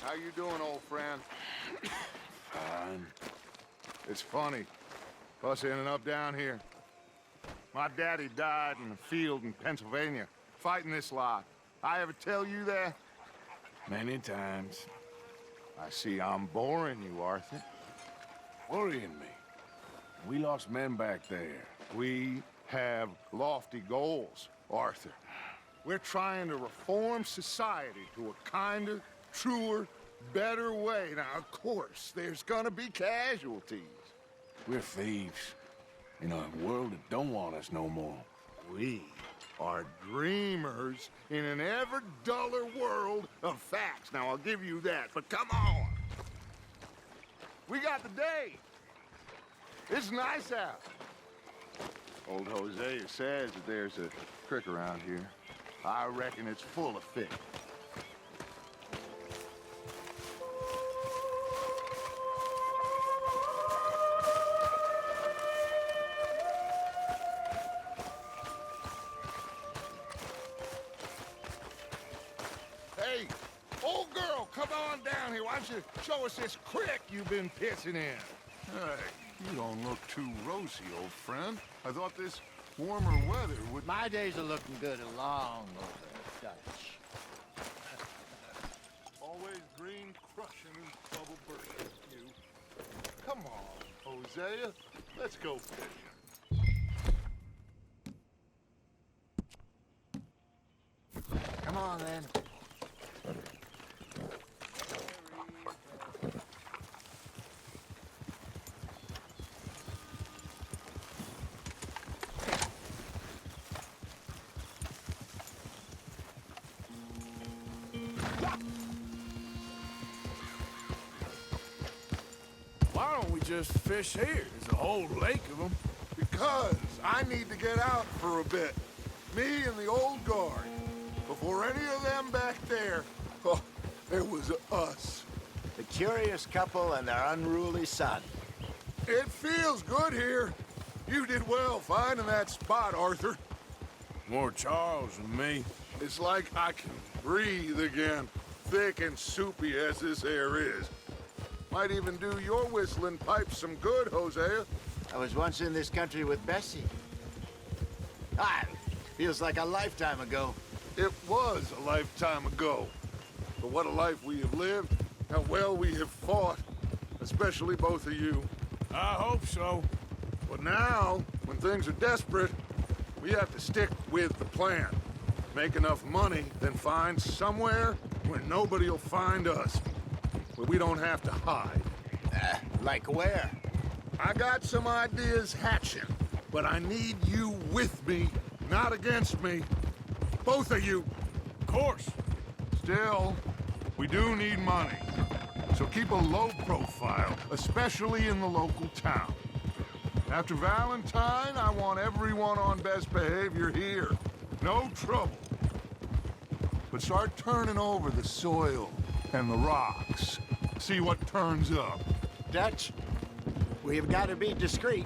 How you doing, old friend? Fine. It's funny. Us ending up down here. My daddy died in the field in Pennsylvania, fighting this lot. I ever tell you that? Many times. I see I'm boring you, Arthur. Worrying me. We lost men back there. We have lofty goals, Arthur. We're trying to reform society to a kinder, truer, better way. Now, of course, there's gonna be casualties. We're thieves. In a world that don't want us no more. We are dreamers in an ever duller world of facts. Now, I'll give you that, but come on. We got the day. It's nice out. Old Hosea says that there's a creek around here. I reckon it's full of fish. Hey, old girl, come on down here. Why don't you show us this creek you've been pissing in? Hey, you don't look too rosy, old friend. I thought this warmer weather would... My days are looking good along over Dutch. Always green crushing and trouble bursting, you. Come on, Hosea. Let's go fishing. Come on, then. Why don't we just fish here? There's a whole lake of them. Because I need to get out for a bit. Me and the old guard. Before any of them back there, oh, there was us. The curious couple and their unruly son. It feels good here. You did well finding that spot, Arthur. More Charles than me. It's like I can breathe again, thick and soupy as this air is. Might even do your whistling pipes some good, Hosea. I was once in this country with Bessie. Feels like a lifetime ago. It was a lifetime ago. But what a life we have lived, how well we have fought, especially both of you. I hope so. But now, when things are desperate, we have to stick with the plan. Make enough money, then find somewhere where nobody will find us. Where we don't have to hide. Like where? I got some ideas hatching, but I need you with me, not against me. Both of you. Of course. Still, we do need money. So keep a low profile, especially in the local town. After Valentine, I want everyone on best behavior here. No trouble. But start turning over the soil and the rocks. See what turns up. Dutch, we've got to be discreet.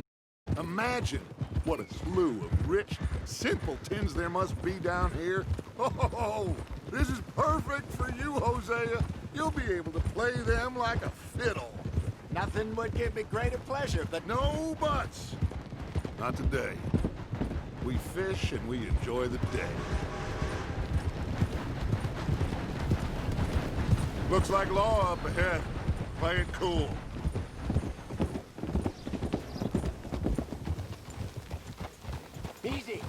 Imagine what a slew of rich simpletons there must be down here. Oh, this is perfect for you, Hosea. You'll be able to play them like a fiddle. Nothing would give me greater pleasure, but No buts. Not today. We fish and we enjoy the day. Looks like law up ahead. Play it cool. easy.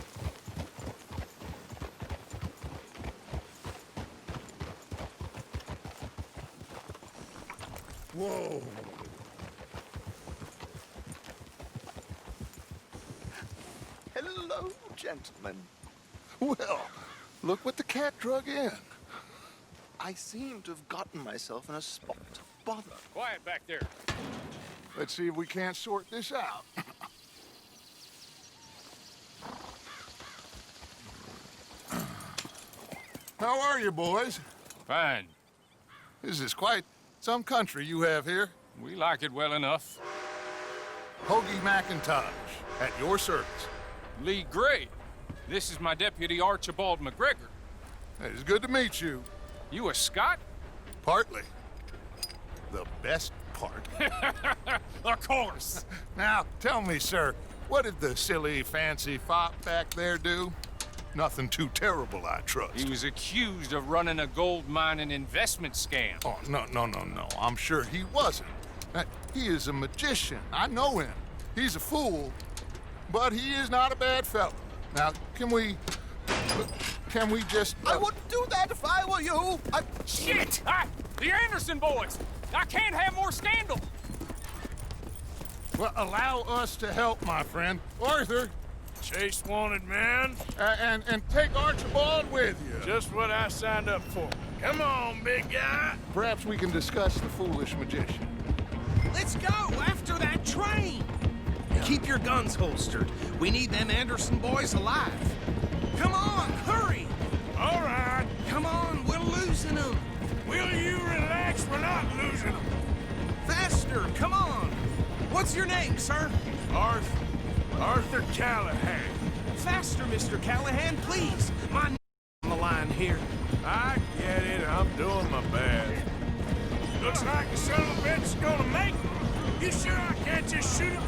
Whoa. Hello, gentlemen. Well, look what the cat drug in. I seem to have gotten myself in a spot of bother. Quiet back there. Let's see if we can't sort this out. How are you, boys? Fine. This is quite some country you have here. We like it well enough. Hoagie McIntosh, at your service. Lee Gray. This is my deputy, Archibald McGregor. It is good to meet you. You a Scot? Partly. the best part. Of course. Now, tell me, sir, what did the silly, fancy fop back there do? Nothing too terrible, I trust. He was accused of running a gold mining investment scam. Oh, no. I'm sure he wasn't. He is a magician. I know him. He's a fool, but he is not a bad fellow. Now, can we just... I wouldn't do that if I were you. Shit! The Anderson boys! I can't have more scandal! Well, allow us to help, my friend. Arthur, Chase wanted man. and take Archibald with you. Just what I signed up for. Come on, big guy. Perhaps we can discuss the foolish magician. Let's go after that train! Keep your guns holstered. We need them Anderson boys alive. Come on, hurry! All right. Come on, we're losing them. Will you relax? We're not losing them. Faster, come on. What's your name, sir? Arthur Callahan. Faster, Mr. Callahan, please. My on the line here. I get it. I'm doing my best. Looks like the son of a bitch is gonna make it. You sure I can't just shoot him?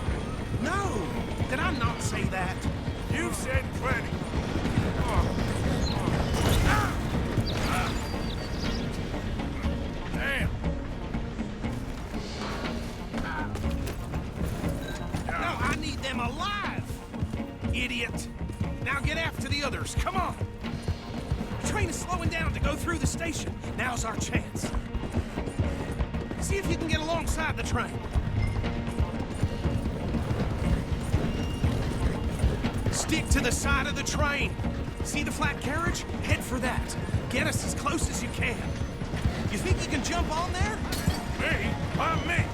No, did I not say that? You've said plenty. Damn. No, I need them alive. Idiot. Now get after the others, come on. The train is slowing down to go through the station. Now's our chance. See if you can get alongside the train. Stick to the side of the train. See the flat carriage? Head for that. Get us as close as you can. You think you can jump on there? Me? I'm me.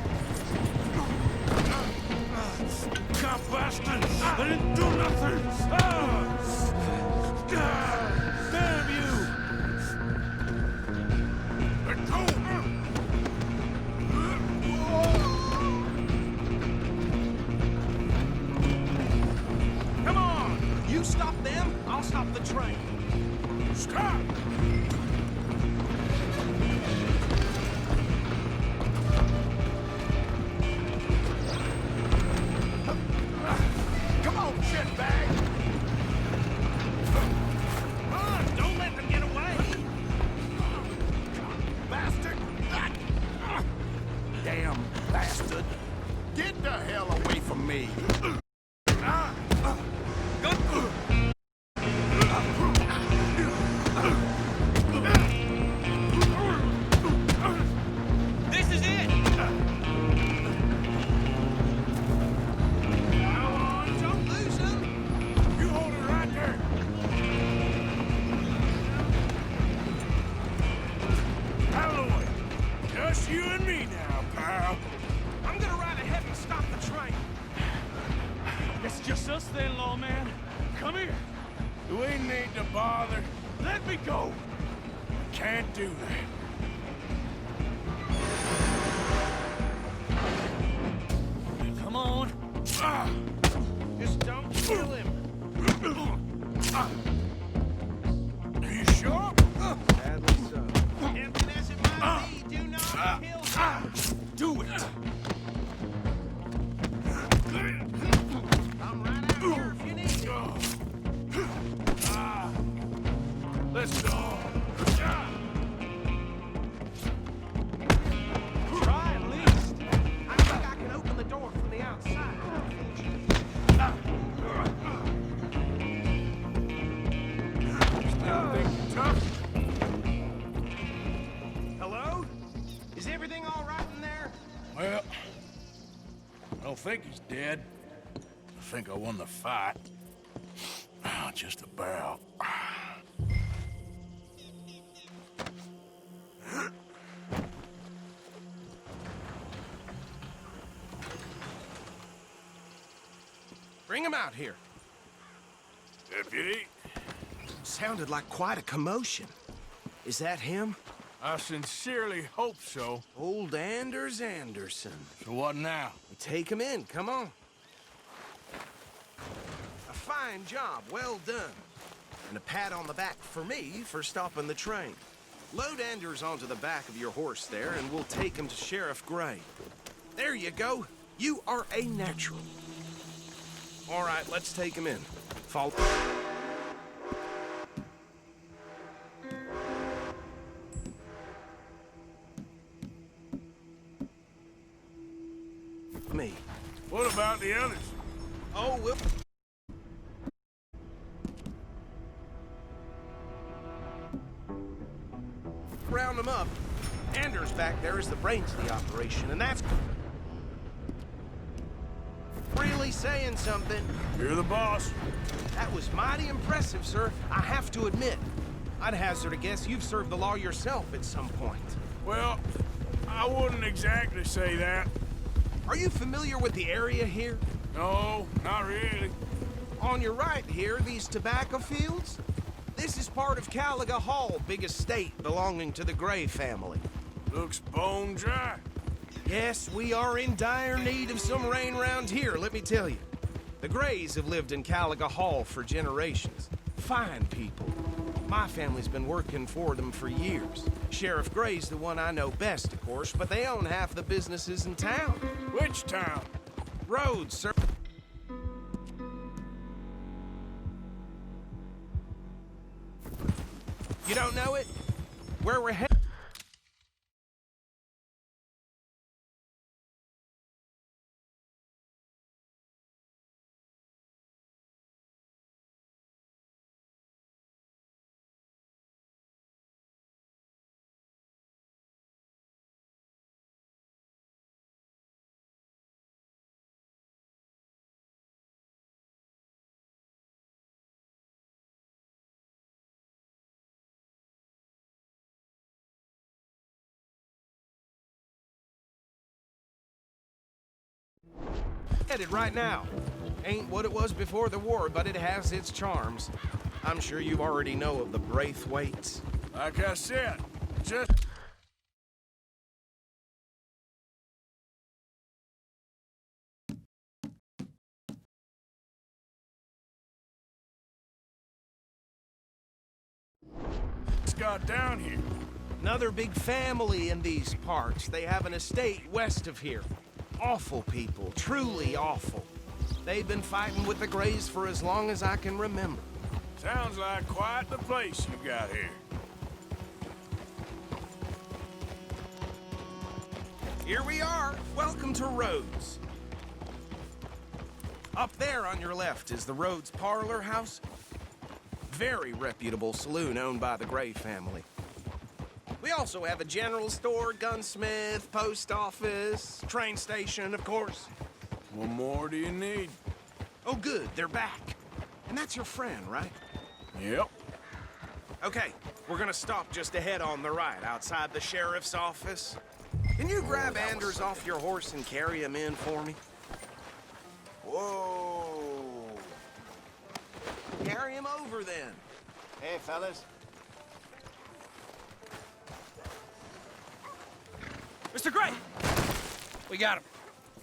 God bastard! I didn't do nothing! Damn you! Let go! Come on! You stop them, I'll stop the train. Stop! Come on, shitbag! Come on, don't let them get away. Bastard! Damn bastard! Get the hell away from me! This is it! Come on, don't lose them. You hold it right there! Alloy! Just you and me now, pal. I'm gonna ride ahead and stop the train. It's just us then, lawman. Come here. We need to bother. Let me go. Can't do that. Come on. Just don't kill him. You sure? Sadly so. Tempting as it might be, do not kill him. Do it. I'm right out here if you need me. Let's go. Try at least. I think I can open the door from the outside. Still think you're tough? Hello? Is everything all right in there? Well, I don't think he's dead. I think I won the fight. Just about. Bring him out here. Deputy, Sounded like quite a commotion. Is that him? I sincerely hope so. Old Anders Anderson. So what now? Take him in, come on. A fine job, well done. And a pat on the back for me for stopping the train. Load Anders onto the back of your horse there, and we'll take him to Sheriff Gray. There you go. You are a natural. All right, let's take him in. Follow. Me. What about the others? Oh, we'll... round them up. Anders back there is the brains of the operation, and that's... really saying something. You're the boss. That was mighty impressive, sir. I have to admit. I'd hazard a guess you've served the law yourself at some point. Well, I wouldn't exactly say that. Are you familiar with the area here? No, not really. On your right here, these tobacco fields? This is part of Caliga Hall, big estate belonging to the Gray family. Looks bone dry. Yes, we are in dire need of some rain round here, let me tell you. The Grays have lived in Caliga Hall for generations. Fine people. My family's been working for them for years. Sheriff Gray's the one I know best, of course, but they own half the businesses in town. Which town? Rhodes, sir. You don't know it? Where we're headed? Headed right now. Ain't what it was before the war, but it has its charms. I'm sure you already know of the Braithwaites. Like I said, just... got down here. Another big family in these parts. They have an estate west of here. Awful people, truly awful. They've been fighting with the Grays for as long as I can remember. Sounds like quite the place you got here. Here we are. Welcome to Rhodes. Up there on your left is the Rhodes Parlor House. Very reputable saloon owned by the Gray family. We also have a general store, gunsmith, post office, train station, of course. What more do you need? Oh, good, they're back. And that's your friend, right? Yep. Okay, we're gonna stop just ahead on the right, outside the sheriff's office. Can you grab Anders off your horse and carry him in for me? Whoa. Carry him over, then. Hey, fellas. Mr. Gray! We got him.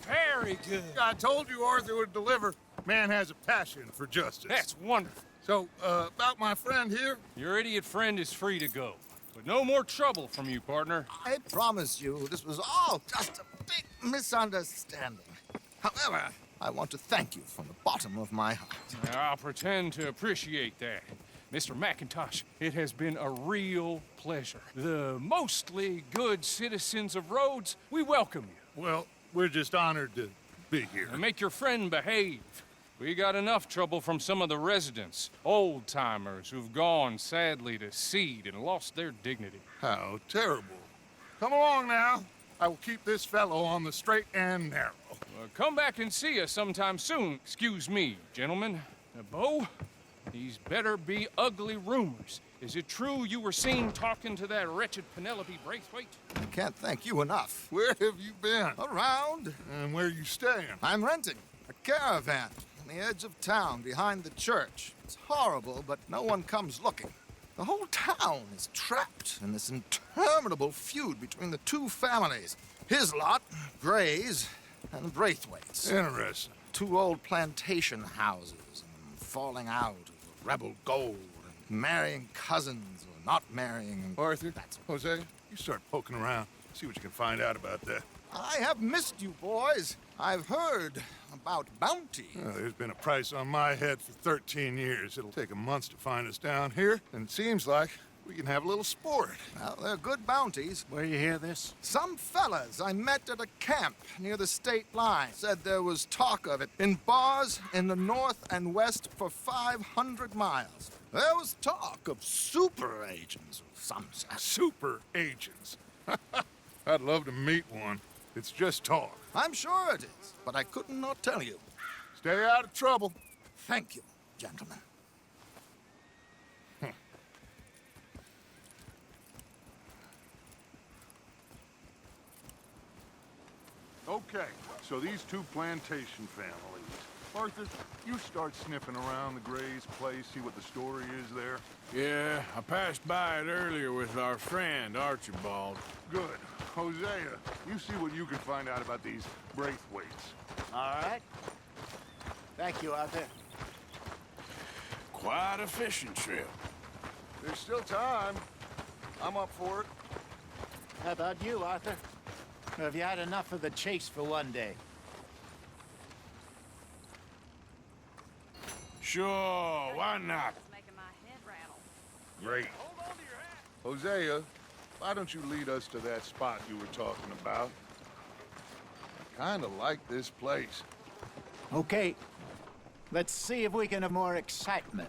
Very good. I told you Arthur would deliver. Man has a passion for justice. That's wonderful. So, about my friend here? Your idiot friend is free to go. But no more trouble from you, partner. I promise you, this was all just a big misunderstanding. However, I want to thank you from the bottom of my heart. I'll pretend to appreciate that. Mr. McIntosh, it has been a real pleasure. The mostly good citizens of Rhodes, we welcome you. Well, we're just honored to be here. And make your friend behave. We got enough trouble from some of the residents, old-timers who've gone, sadly, to seed and lost their dignity. How terrible. Come along now. I will keep this fellow on the straight and narrow. Come back and see us sometime soon. Excuse me, gentlemen. Bo, these better be ugly rumors. Is it true you were seen talking to that wretched Penelope Braithwaite? I can't thank you enough. Where have you been? Around. And where you staying? I'm renting a caravan on the edge of town behind the church. It's horrible, but no one comes looking. The whole town is trapped in this interminable feud between the two families. His lot, Gray's, and the Braithwaites. Interesting. Two old plantation houses, and falling out of rebel gold, and marrying cousins, or not marrying. Arthur, Jose, you start poking around. See what you can find out about that. I have missed you, boys. I've heard about bounty. There's been a price on my head for 13 years. It'll take 'em months to find us down here, and it seems like we can have a little sport. Well, they're good bounties. Where you hear this? Some fellas I met at a camp near the state line said there was talk of it in bars in the north and west for 500 miles. There was talk of super agents of some sort. Super agents. I'd love to meet one. It's just talk. I'm sure it is, but I could not tell you. Stay out of trouble. Thank you, gentlemen. Okay, so these two plantation families. Arthur, you start sniffing around the Gray's place, see what the story is there. Yeah, I passed by it earlier with our friend, Archibald. Good. Hosea, you see what you can find out about these Braithwaites. All right. Thank you, Arthur. Quite a fishing trip. There's still time. I'm up for it. How about you, Arthur? Have you had enough of the chase for one day? Sure, why not? It's making my head rattle. Great. Hosea, why don't you lead us to that spot you were talking about? I kind of like this place. Okay. Let's see if we can have more excitement.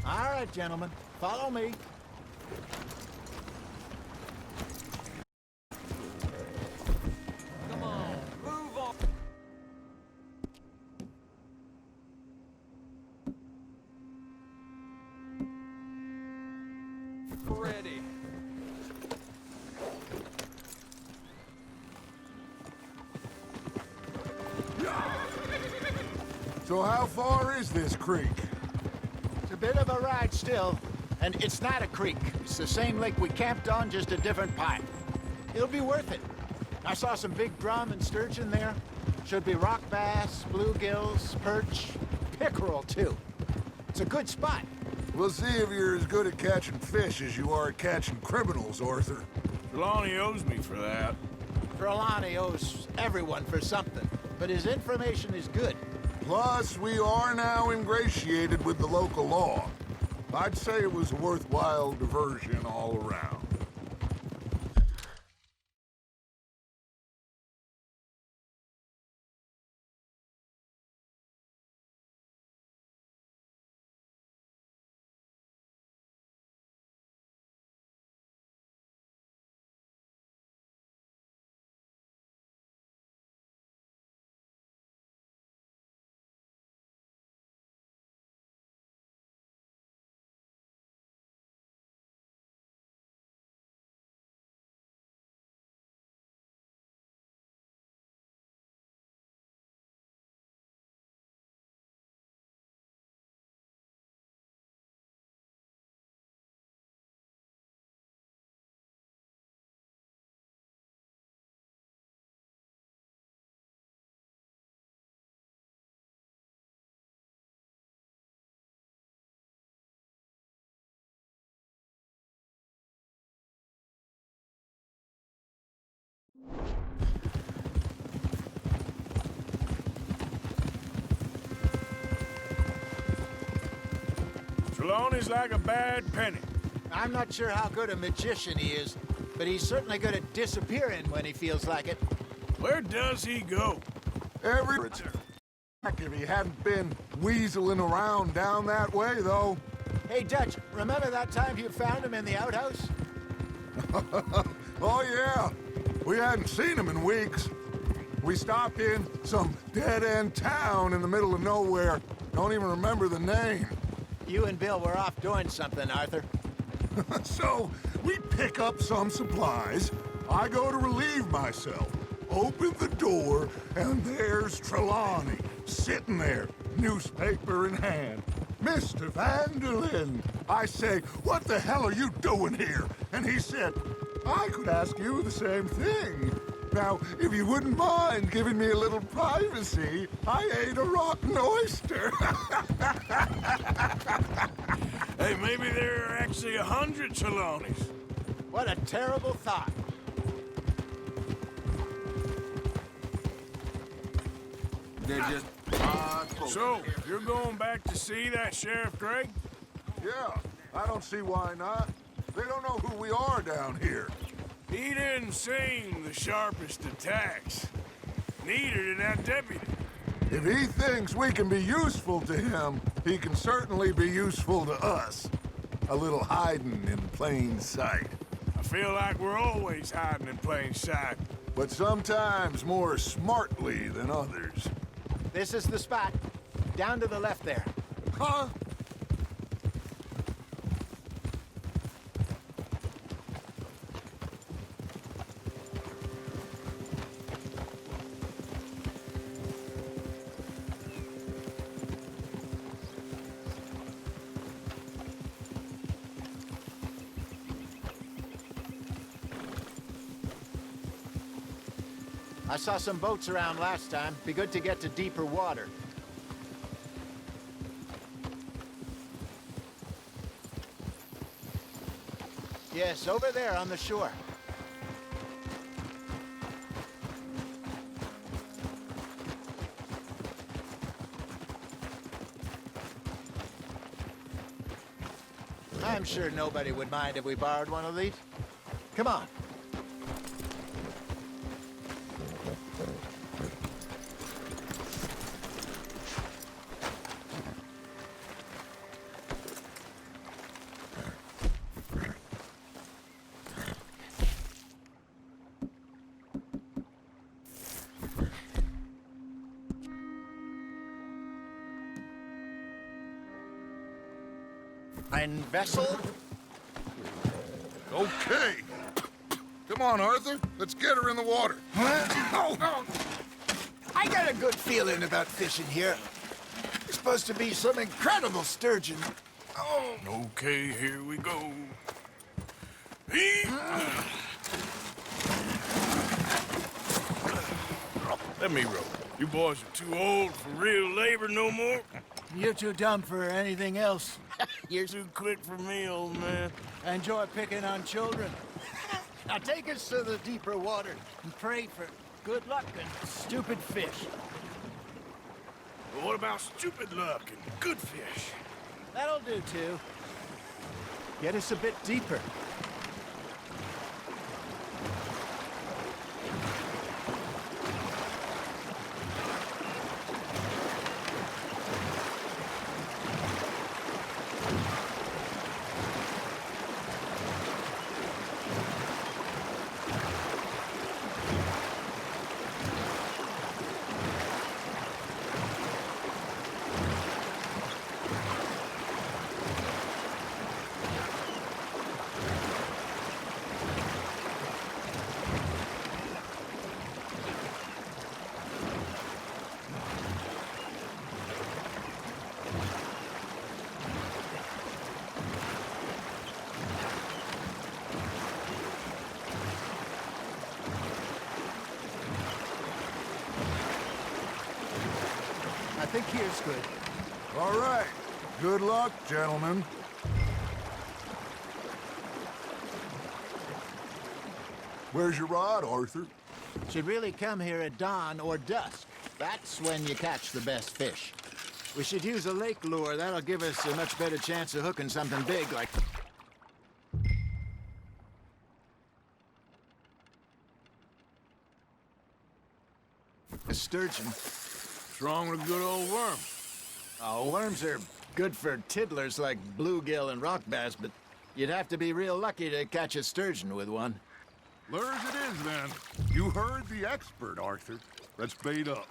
All right, gentlemen, follow me. Come on, move on. Ready. So how far is this creek? It's a bit of a ride still, and it's not a creek. It's the same lake we camped on, just a different part. It'll be worth it. I saw some big drum and sturgeon there. Should be rock bass, bluegills, perch, pickerel, too. It's a good spot. We'll see if you're as good at catching fish as you are at catching criminals, Arthur. Trelawney owes me for that. Trelawney owes everyone for something, but his information is good. Plus, we are now ingratiated with the local law. I'd say it was a worthwhile diversion all around. Trelawney's like a bad penny. I'm not sure how good a magician he is, but he's certainly good at disappearing when he feels like it. Where does he go? Every return. If he hadn't been weaseling around down that way, though. Hey, Dutch, remember that time you found him in the outhouse? Oh, yeah. We hadn't seen him in weeks. We stopped in some dead-end town in the middle of nowhere. Don't even remember the name. You and Bill were off doing something, Arthur. So, we pick up some supplies. I go to relieve myself. Open the door, and there's Trelawney, sitting there, newspaper in hand. Mr. Vanderlyn, I say, what the hell are you doing here? And he said, I could ask you the same thing. Now, if you wouldn't mind giving me a little privacy, I ate a rotten oyster. Hey, maybe there are actually 100 Trelawneys. What a terrible thought. They're just odd folks. So, you're going back to see that Sheriff Gregg? Yeah, I don't see why not. They don't know who we are down here. He didn't seem the sharpest attacks. Neither did that deputy. If he thinks we can be useful to him, he can certainly be useful to us. A little hiding in plain sight. I feel like we're always hiding in plain sight. But sometimes more smartly than others. This is the spot. Down to the left there. Huh? I saw some boats around last time. Be good to get to deeper water. Yes, over there on the shore. I'm sure nobody would mind if we borrowed one of these. Come on. Ein vessel? Okay. Come on, Arthur. Let's get her in the water. I got a good feeling about fishing here. There's supposed to be some incredible sturgeon. Oh, Okay, here we go. Let me row. You boys are too old for real labor no more. you're too dumb for anything else. You're too quick for me, old man. I enjoy picking on children. Now take us to the deeper water and pray for good luck and stupid fish. But what about stupid luck and good fish? That'll do, too. Get us a bit deeper. I think here's good. All right. Good luck, gentlemen. Where's your rod, Arthur? Should really come here at dawn or dusk. That's when you catch the best fish. We should use a lake lure. That'll give us a much better chance of hooking something big like... a sturgeon. What's wrong with a good old worm? Oh, worms are good for tiddlers like bluegill and rock bass, but you'd have to be real lucky to catch a sturgeon with one. Lures it is, then. You heard the expert, Arthur. Let's bait up.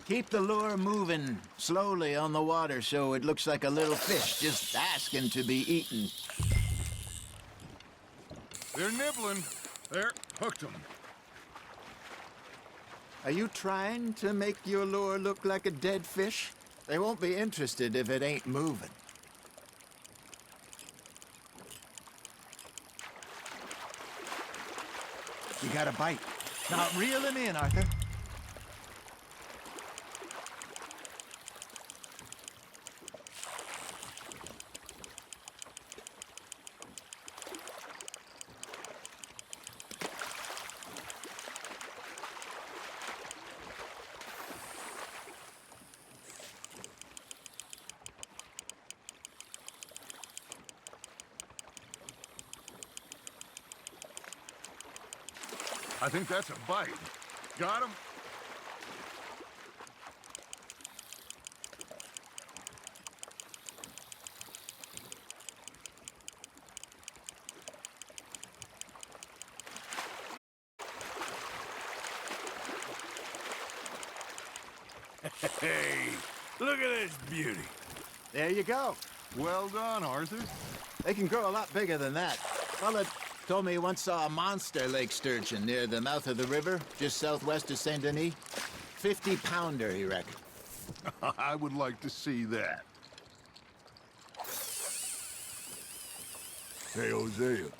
Keep the lure moving slowly on the water so it looks like a little fish just asking to be eaten. They're nibbling. There, hooked them. Are you trying to make your lure look like a dead fish? They won't be interested if it ain't moving. You got a bite. Now reel him in, Arthur. I think that's a bite. Got him? Hey, look at this beauty. There you go. Well done, Arthur. They can grow a lot bigger than that. Fella told me he once saw a monster lake sturgeon near the mouth of the river, just southwest of Saint Denis. 50-pounder, he reckoned. I would like to see that. Hey, Hosea, you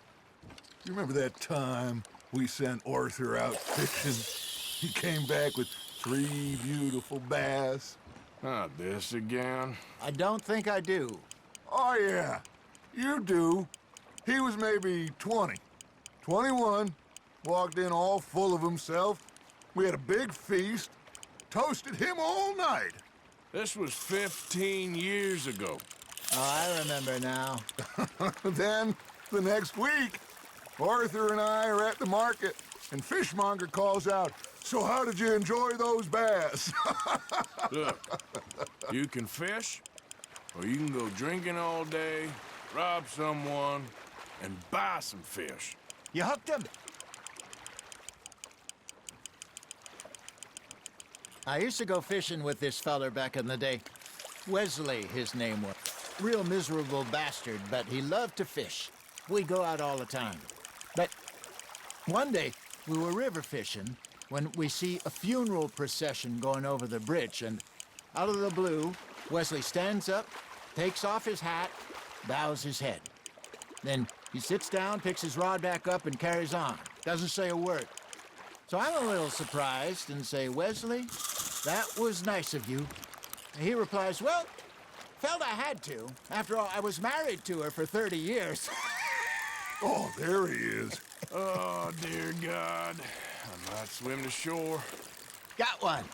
remember that time we sent Arthur out fishing? He came back with 3 beautiful bass. Not this again. I don't think I do. Oh, yeah, you do. He was maybe 20, 21, walked in all full of himself. We had a big feast, toasted him all night. This was 15 years ago. Oh, I remember now. Then, the next week, Arthur and I are at the market, and Fishmonger calls out, "So how did you enjoy those bass?" Look, you can fish, or you can go drinking all day, rob someone, and buy some fish. You hooked him. I used to go fishing with this feller back in the day. Wesley, his name was. Real miserable bastard, but he loved to fish. We'd go out all the time. But one day, we were river fishing when we see a funeral procession going over the bridge, and out of the blue, Wesley stands up, takes off his hat, bows his head. Then he sits down, picks his rod back up, and carries on. Doesn't say a word. So I'm a little surprised and say, "Wesley, that was nice of you." And he replies, "Well, felt I had to. After all, I was married to her for 30 years. Oh, there he is. Oh, dear God. I might swim to shore. Got one.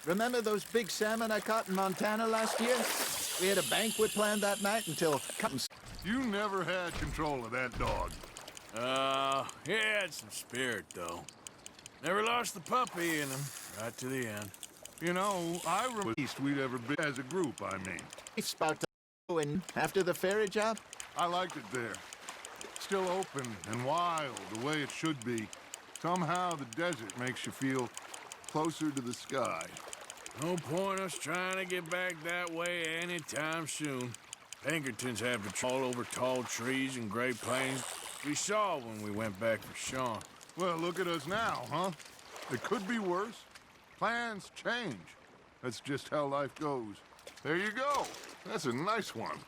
Remember those big salmon I caught in Montana last year? We had a banquet planned that night until... You never had control of that dog. He had some spirit, though. Never lost the puppy in him, right to the end. You know, I remember the least we'd ever been as a group, I mean. It's about to go in after the ferry job. I liked it there. Still open and wild, the way it should be. Somehow the desert makes you feel closer to the sky. No point us trying to get back that way anytime soon. Pinkertons have patrol over tall trees and Great Plains. We saw when we went back for Sean. Well, look at us now, huh? It could be worse. Plans change. That's just how life goes. There you go. That's a nice one.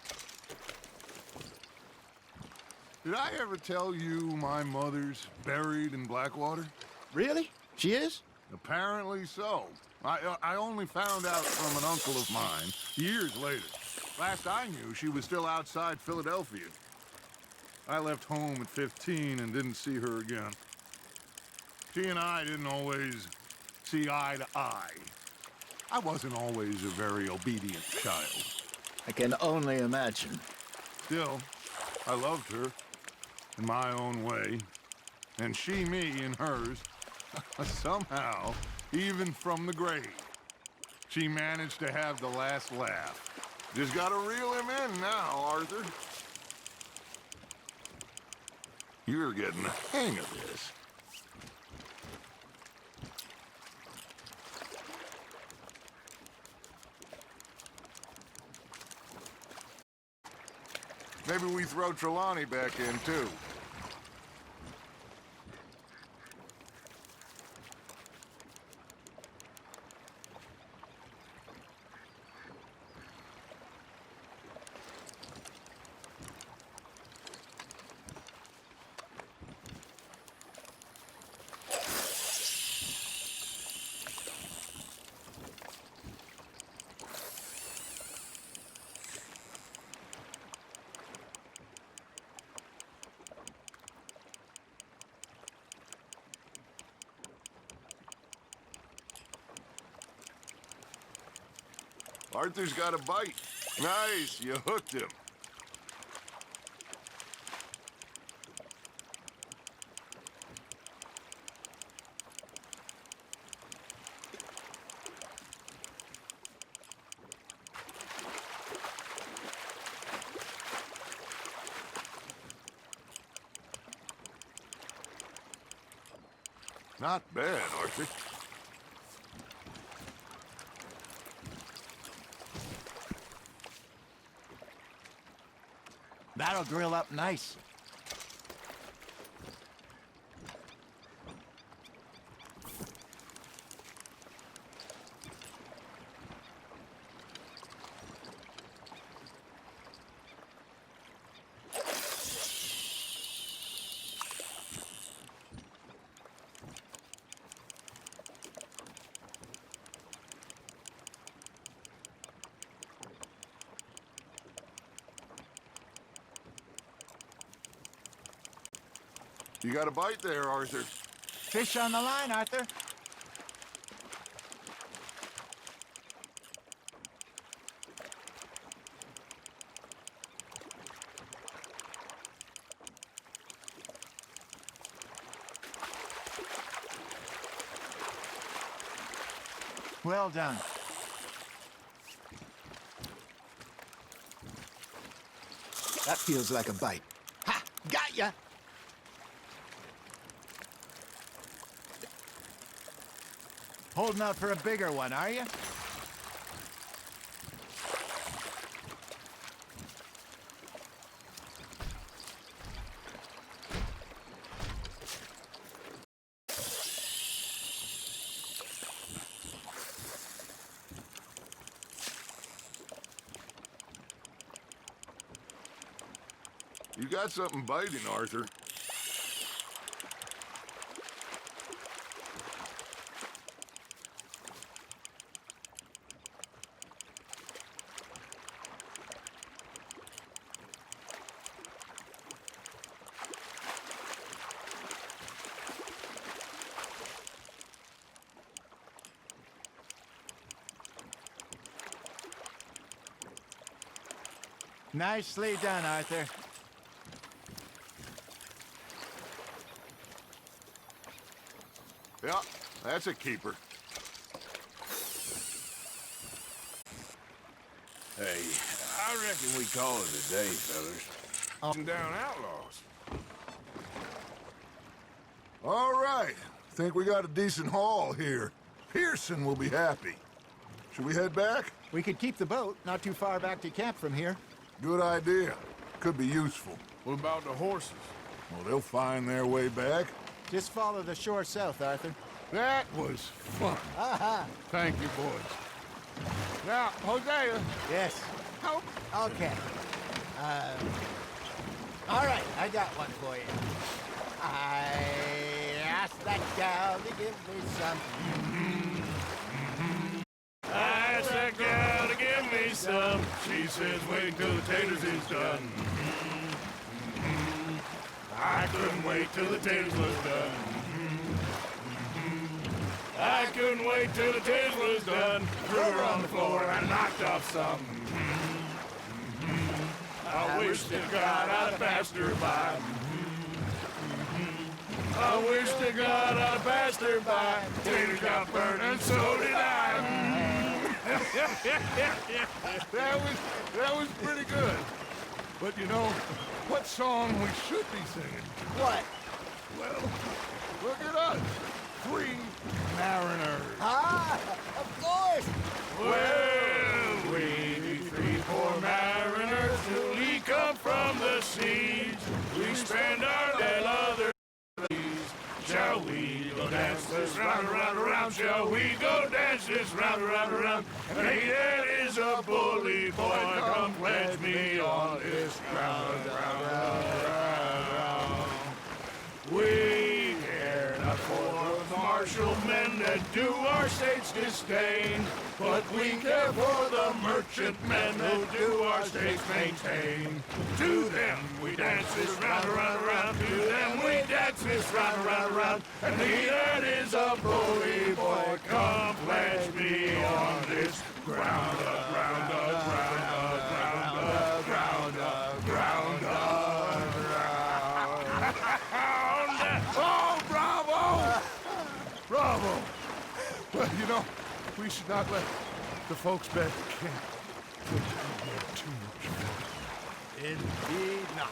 Did I ever tell you my mother's buried in Blackwater? Really? She is? Apparently so. I only found out from an uncle of mine years later. Last I knew, she was still outside Philadelphia. I left home at 15 and didn't see her again. She and I didn't always see eye to eye. I wasn't always a very obedient child. I can only imagine. Still, I loved her in my own way, and she me in hers. Somehow, even from the grave, she managed to have the last laugh. Just gotta reel him in now, Arthur. You're getting the hang of this. Maybe we throw Trelawney back in, too. Arthur's got a bite. Nice, you hooked him. Not bad, Arthur. That'll grill up nice. You got a bite there, Arthur. Fish on the line, Arthur. Well done. That feels like a bite. Ha! Got ya! Holding out for a bigger one, are you? You got something biting, Arthur. Nicely done, Arthur. Yeah, that's a keeper. Hey, I reckon we call it a day, fellas. Down outlaws. All right. Think we got a decent haul here. Pearson will be happy. Should we head back? We could keep the boat not too far back to camp from here. Good idea. Could be useful. What about the horses? Well, they'll find their way back. Just follow the shore south, Arthur. That was fun. Thank you, boys. Now, Hosea, Yes. how... Okay. All right, I got one for you. I asked that gal to give me some. I asked that gal to give me some. She says wait till the taters is done. I couldn't wait till the taters was done. I couldn't wait till the taters was done. Threw her on the floor and knocked off some. I wish to God I'd passed her by. I wish to God I'd passed her by. Taters got burned and so did I. That was pretty good. But you know, what song we should be singing? What? Well, look at us. 3 mariners. Ah, of course. Well, we be 3 poor mariners newly come from the seas. We spend our dead other days. Shall we go dance this round, around, around? Shall we go dance this round, around, around? And he that is a bully boy, come pledge me on this ground, round, round, round. We care not for the martial men that do our state's disdain, but we care for the merchant men who do our state's maintain. To them we dance this round, around, around. To them we dance this round, around, around. And he that is a bully boy, come pledge me on this ground, round. We should not let the folks back at camp get too much fun. Indeed not.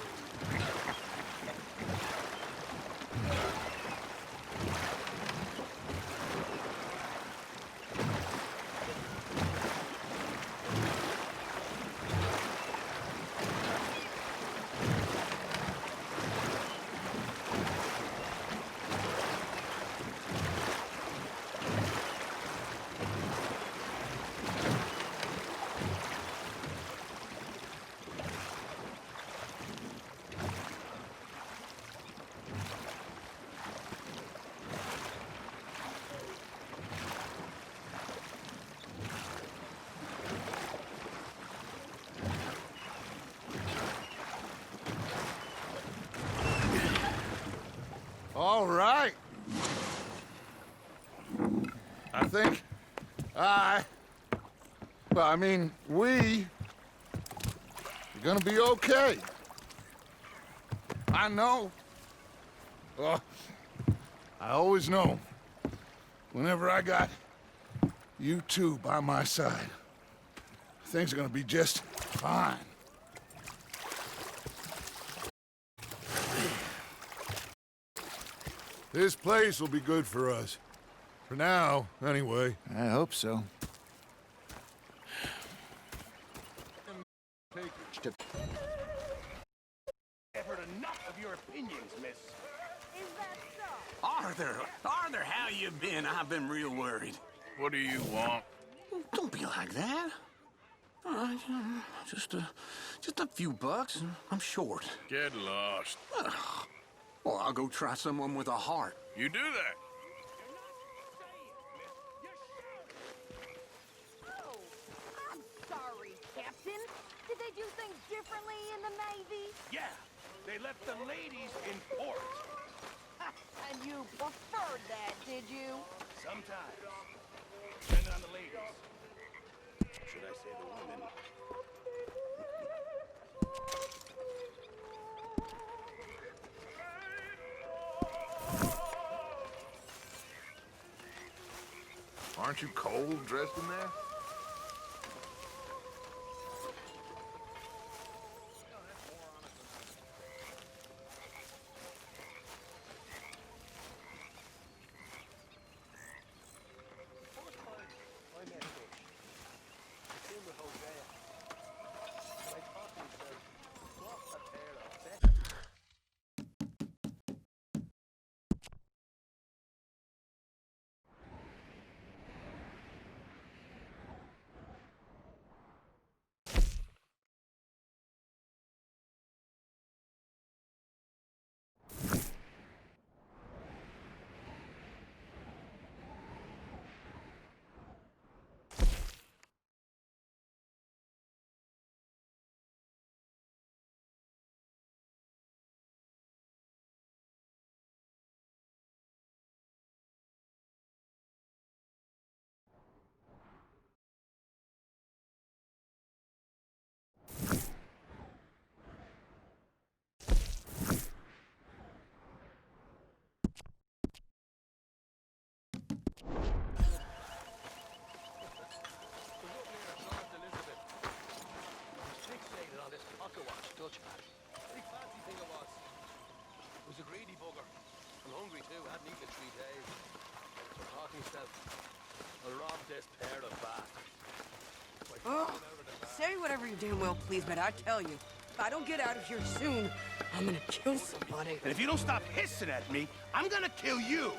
All right. I think we are gonna be okay. I know. Well, I always know whenever I got you two by my side, things are gonna be just fine. This place will be good for us. For now, anyway. I hope so. I've heard enough of your opinions, miss. Is that so? Arthur, how you been? I've been real worried. What do you want? Don't be like that. Just a few bucks. I'm short. Get lost. Well, I'll go try someone with a heart. You do that. Oh, I'm sorry, Captain. Did they do things differently in the Navy? Yeah, they left the ladies in port. And you preferred that, did you? Sometimes. Depending on the ladies. Should I say the women? Aren't you cold dressed in there? Oh, say whatever you damn well please, but I tell you, if I don't get out of here soon, I'm gonna kill somebody. And if you don't stop hissing at me, I'm gonna kill you.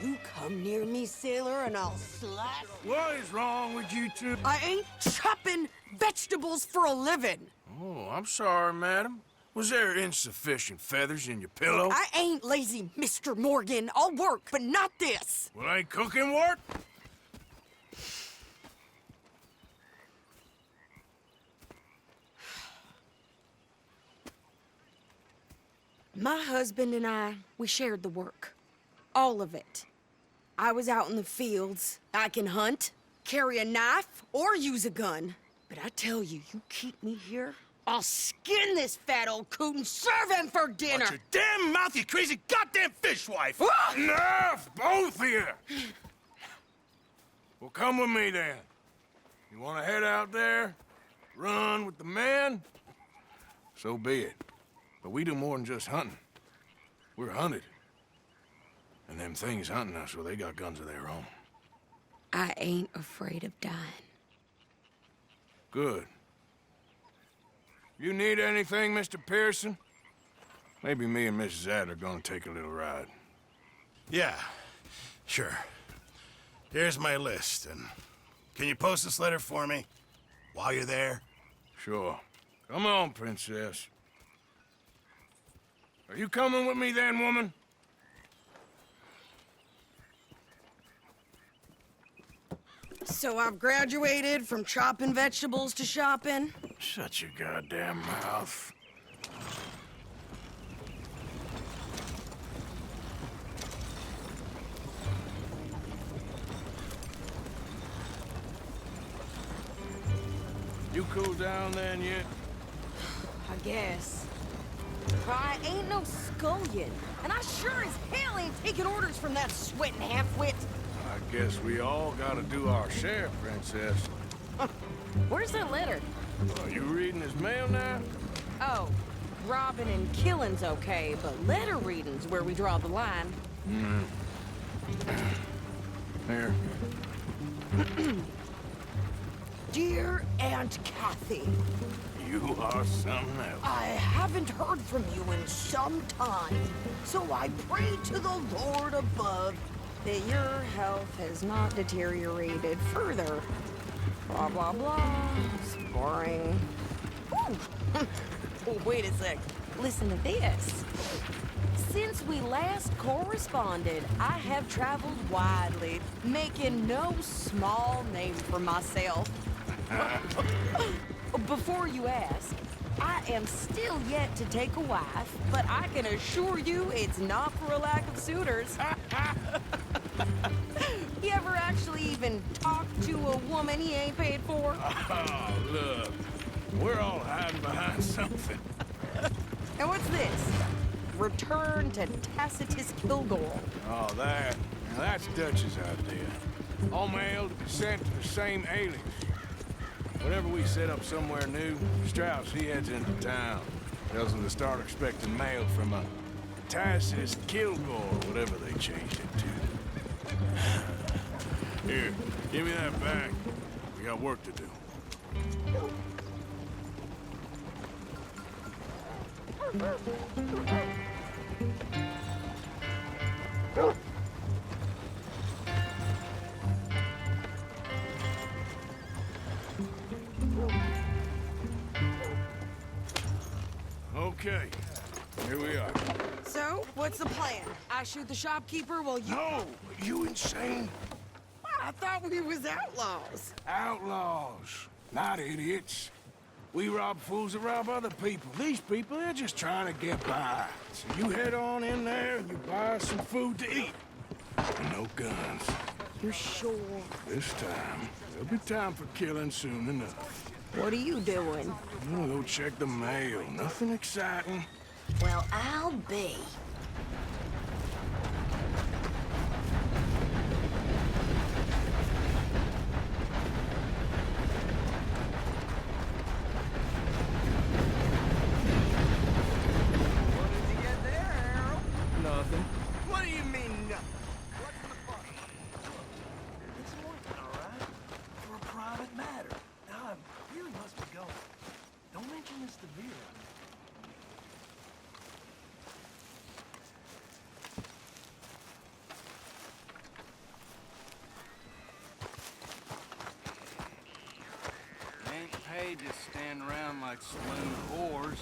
You come near me, sailor, and I'll slice. What is wrong with you two? I ain't chopping vegetables for a living. Oh, I'm sorry, madam. Was there insufficient feathers in your pillow? I ain't lazy, Mr. Morgan. I'll work, but not this. Well, ain't cooking work? My husband and I, we shared the work. All of it. I was out in the fields. I can hunt, carry a knife, or use a gun. But I tell you, you keep me here, I'll skin this fat old coot and serve him for dinner. Watch your damn mouth, you crazy goddamn fishwife! Enough, both of you! Well, come with me then. You want to head out there, run with the men? So be it. But we do more than just hunting. We're hunted. And them things hunting us, well, they got guns of their own. I ain't afraid of dying. Good. You need anything, Mr. Pearson? Maybe me and Mrs. Adler gonna take a little ride. Yeah, sure. Here's my list, and can you post this letter for me while you're there? Sure. Come on, Princess. Are you coming with me then, woman? So I've graduated from chopping vegetables to shopping? Shut your goddamn mouth. You cool down then yet? I guess. I ain't no scullion, and I sure as hell ain't taking orders from that sweating half-wit. I guess we all gotta do our share, Princess. Where's that letter? Are you reading his mail now? Oh, robbing and killing's okay, but letter reading's where we draw the line. Here. Dear Aunt Kathy, You are something else. I haven't heard from you in some time, so I pray to the Lord above that your health has not deteriorated further. Blah, blah, blah. It's boring. Ooh. Oh, wait a sec. Listen to this. Since we last corresponded, I have traveled widely, making no small name for myself. Before you ask, I am still yet to take a wife, but I can assure you it's not for a lack of suitors. You ever actually even talk to a woman he ain't paid for? Oh, look. We're all hiding behind something. And what's this? Return to Tacitus Kilgore. Oh, that's Dutch's idea. All mail to be sent to the same alias. Whenever we set up somewhere new, Strauss, he heads into town. Tells them to start expecting mail from a Tacitus Kilgore, whatever they changed it to. Here, give me that bag. We got work to do. Okay, here we are. So, what's the plan? I shoot the shopkeeper while you... No, you insane? I thought we was outlaws. Outlaws, not idiots. We rob fools that rob other people. These people, they're just trying to get by. So you head on in there and you buy some food to eat. And no guns. You sure? This time, there'll be time for killing soon enough. What are you doing? I'm gonna go check the mail. Nothing exciting. Well, I'll be. Nothing. What do you mean, nothing? What's in the fuss? It's working, all right? For a private matter. Now, I really must be going. Don't mention this to Vera. Ain't paid to stand around like saloon whores.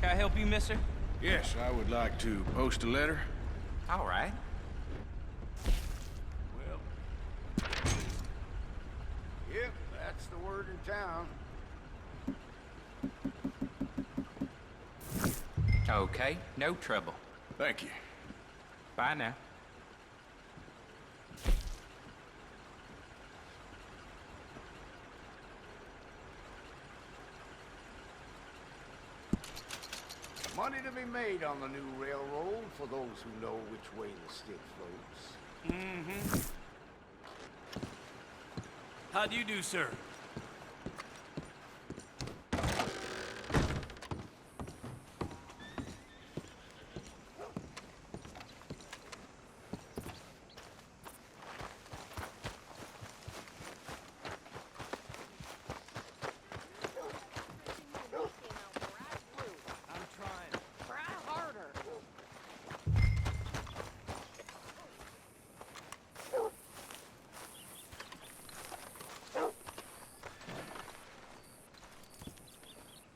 Can I help you, mister? Yes, I would like to post a letter. All right. Well. Yep, that's the word in town. Okay, no trouble. Thank you. Bye now. Money to be made on the new railroad for those who know which way the stick floats. Mm-hmm. How do you do, sir?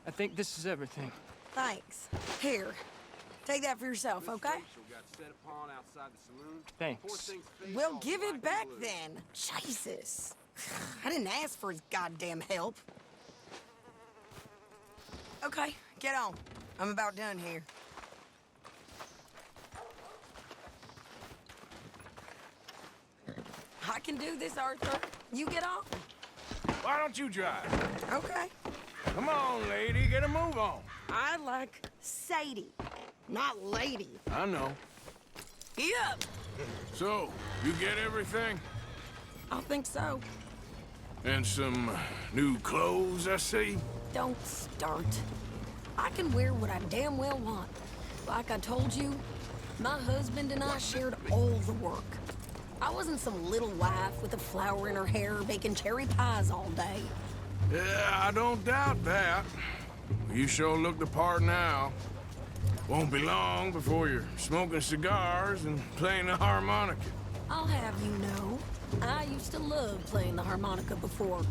I think this is everything. Thanks. Here, take that for yourself, okay? Thanks. Well, give it back then. Jesus. I didn't ask for his goddamn help. Okay, get on. I'm about done here. I can do this, Arthur. You get on? Why don't you drive? Okay. Come on, lady, get a move on. I like Sadie, not lady. I know. Yep. So, you get everything? I think so. And some new clothes, I see? Don't start. I can wear what I damn well want. Like I told you, my husband and I shared all the work. I wasn't some little wife with a flower in her hair baking cherry pies all day. Yeah, I don't doubt that. You sure look the part now. Won't be long before you're smoking cigars and playing the harmonica. I'll have you know, I used to love playing the harmonica before.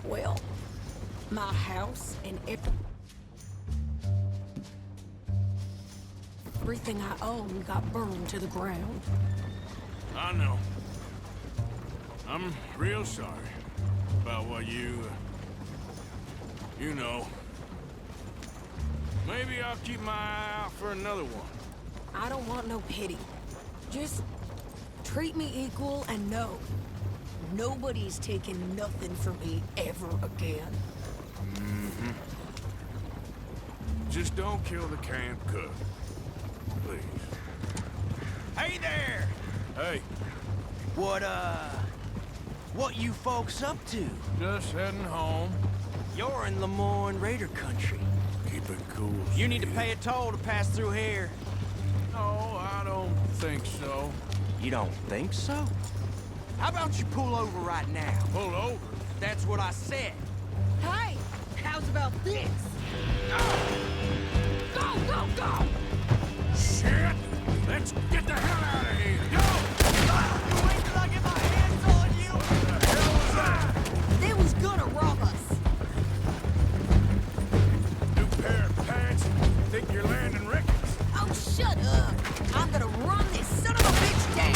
Well, my house and everything I owned got burned to the ground. I know. I'm real sorry about what you know. Maybe I'll keep my eye out for another one. I don't want no pity. Just treat me equal and know nobody's taking nothing from me ever again. Mm-hmm. Just don't kill the camp cook. Please. Hey there! Hey. What you folks up to? Just heading home. You're in Lemoyne Raider country. Keep it cool. You need to pay a toll to pass through here. No, I don't think so. You don't think so? How about you pull over right now? Pull over? That's what I said. Hey, how's about this? Go, go, go! Shit! Let's get the hell out of here! Go! You wait till I get my hands on you! What the hell was that? They was gonna rob us. New pair of pants? Think you're landing Ricketts? Oh, shut up. I'm gonna run this son of a bitch down.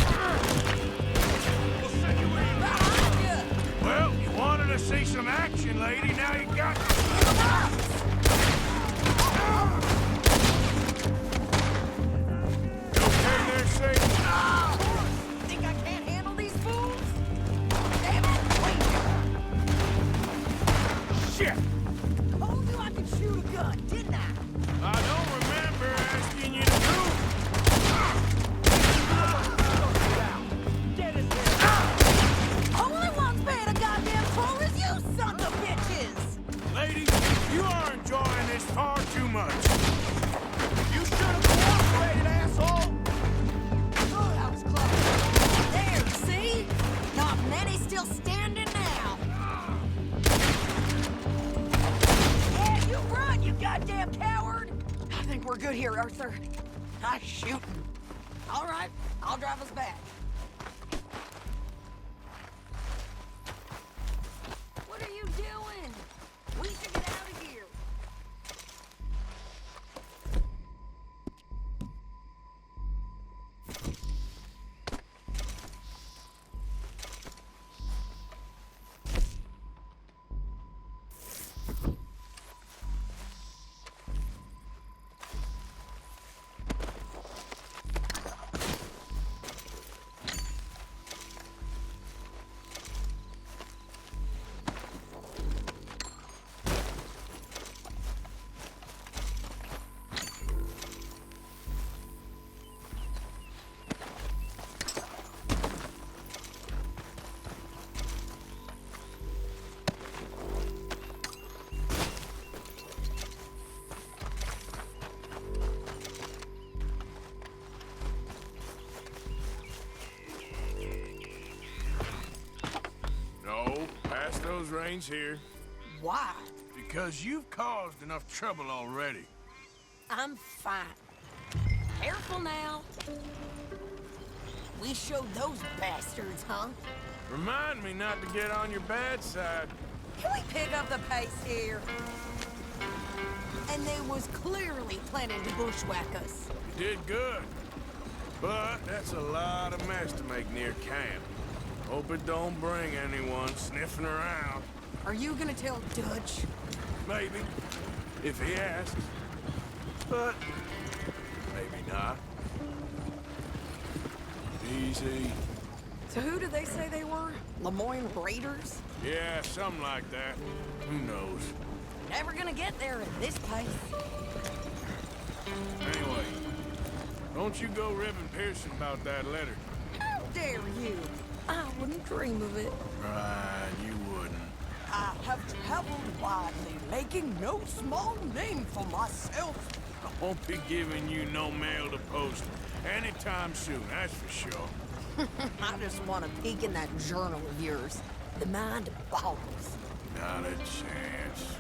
We'll send you in. Behind you. Well, you wanted to see some action, lady. Now you got... Think I can't handle these fools? Damn it! Wait! Shit! Told you I could shoot a gun, didn't I? I don't remember asking you to do. Only one's paying a goddamn toll is you sons of bitches! Lady, you are enjoying this far too much. You should have cooperated, asshole! Oh, that was close. There, see? Not many still standing now. Yeah, you run, you goddamn coward! I think we're good here, Arthur. Nice shooting. All right, I'll drive us back. What are you doing? We should get out of here. Meadows reigns here. Why? Because you've caused enough trouble already. I'm fine. Careful now. We showed those bastards, huh? Remind me not to get on your bad side. Can we pick up the pace here? And they was clearly planning to bushwhack us. You did good. But that's a lot of mess to make near camp. Hope it don't bring anyone sniffing around. Are you gonna tell Dutch? Maybe, if he asks. But maybe not. Easy. So who did they say they were? Lemoyne Raiders? Yeah, something like that. Who knows? Never gonna get there at this pace. Anyway, don't you go ribbing Pearson about that letter. How dare you? I wouldn't dream of it. Right, you wouldn't. I have traveled widely, making no small name for myself. I won't be giving you no mail to post anytime soon, that's for sure. I just want to peek in that journal of yours. The mind boggles. Not a chance.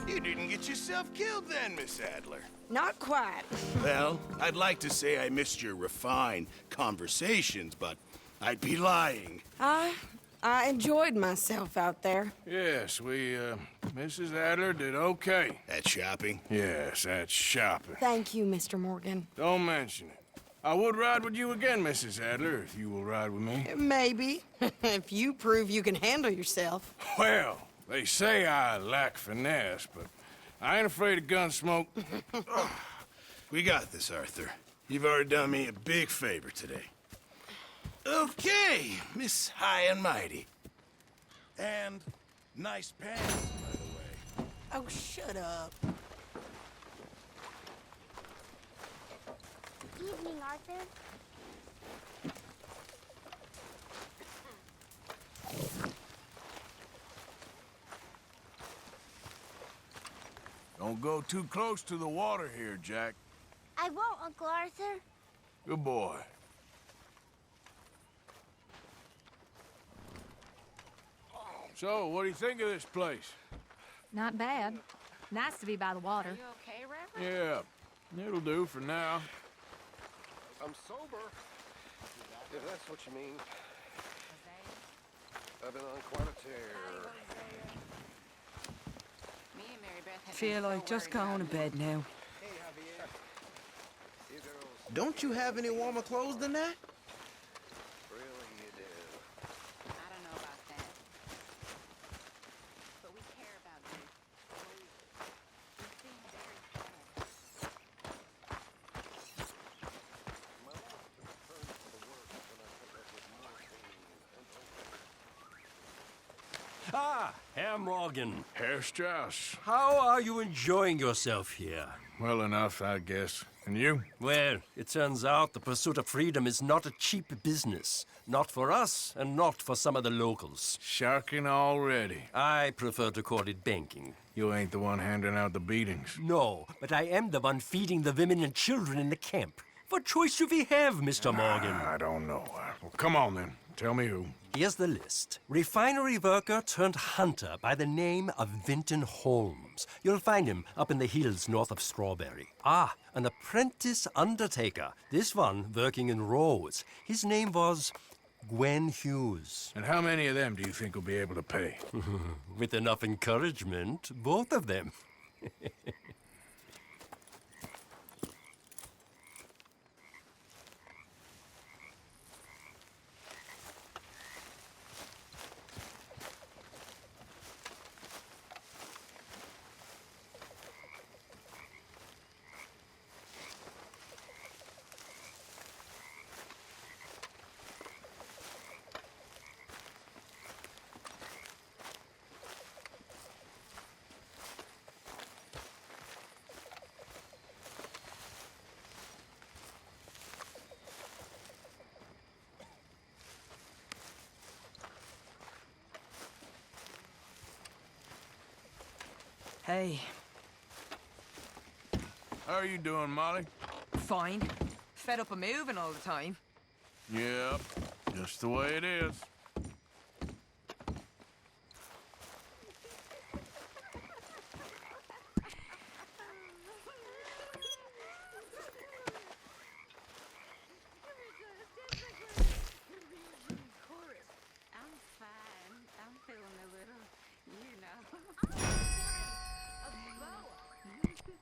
You didn't get yourself killed then, Miss Adler. Not quite. Well, I'd like to say I missed your refined conversations, but I'd be lying. I enjoyed myself out there. Yes, Mrs. Adler did okay. At shopping? Yes, that's shopping. Thank you, Mr. Morgan. Don't mention it. I would ride with you again, Mrs. Adler, if you will ride with me. Maybe. If you prove you can handle yourself. Well, they say I lack finesse, but I ain't afraid of gun smoke. We got this, Arthur. You've already done me a big favor today. Okay, Miss High and Mighty. And nice pants, by the way. Oh, shut up. Evening, Arthur. Don't go too close to the water here, Jack. I won't, Uncle Arthur. Good boy. So, what do you think of this place? Not bad. Nice to be by the water. You okay, Reverend? Yeah, it'll do for now. I'm sober, if that's what you mean. I've been on quite a tear. Feel like just going to bed now. Don't you have any warmer clothes than that? Really, you do. I don't know about that. But we care about you. You seem very sad. Ah, Herr Morgan. Herr Strauss. How are you enjoying yourself here? Well enough, I guess. And you? Well, it turns out the pursuit of freedom is not a cheap business. Not for us, and not for some of the locals. Sharking already. I prefer to call it banking. You ain't the one handing out the beatings. No, but I am the one feeding the women and children in the camp. What choice do we have, Mr. Morgan? I don't know. Well, come on then. Tell me who. Here's the list. Refinery worker turned hunter by the name of Vinton Holmes. You'll find him up in the hills north of Strawberry. Ah, an apprentice undertaker. This one working in Rose. His name was Gwen Hughes. And how many of them do you think will be able to pay? With enough encouragement, both of them. Hey. How are you doing, Molly? Fine. Fed up of moving all the time. Yep, just the way it is. I'm fine. I'm feeling a little, you know. A boa. A fancy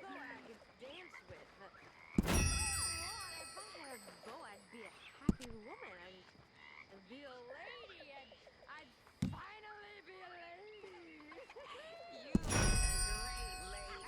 boa I could dance with. Oh, Lord, if I had a boa, I'd be a happy woman. I'd be a lady. I'd finally be a lady. You are a great lady.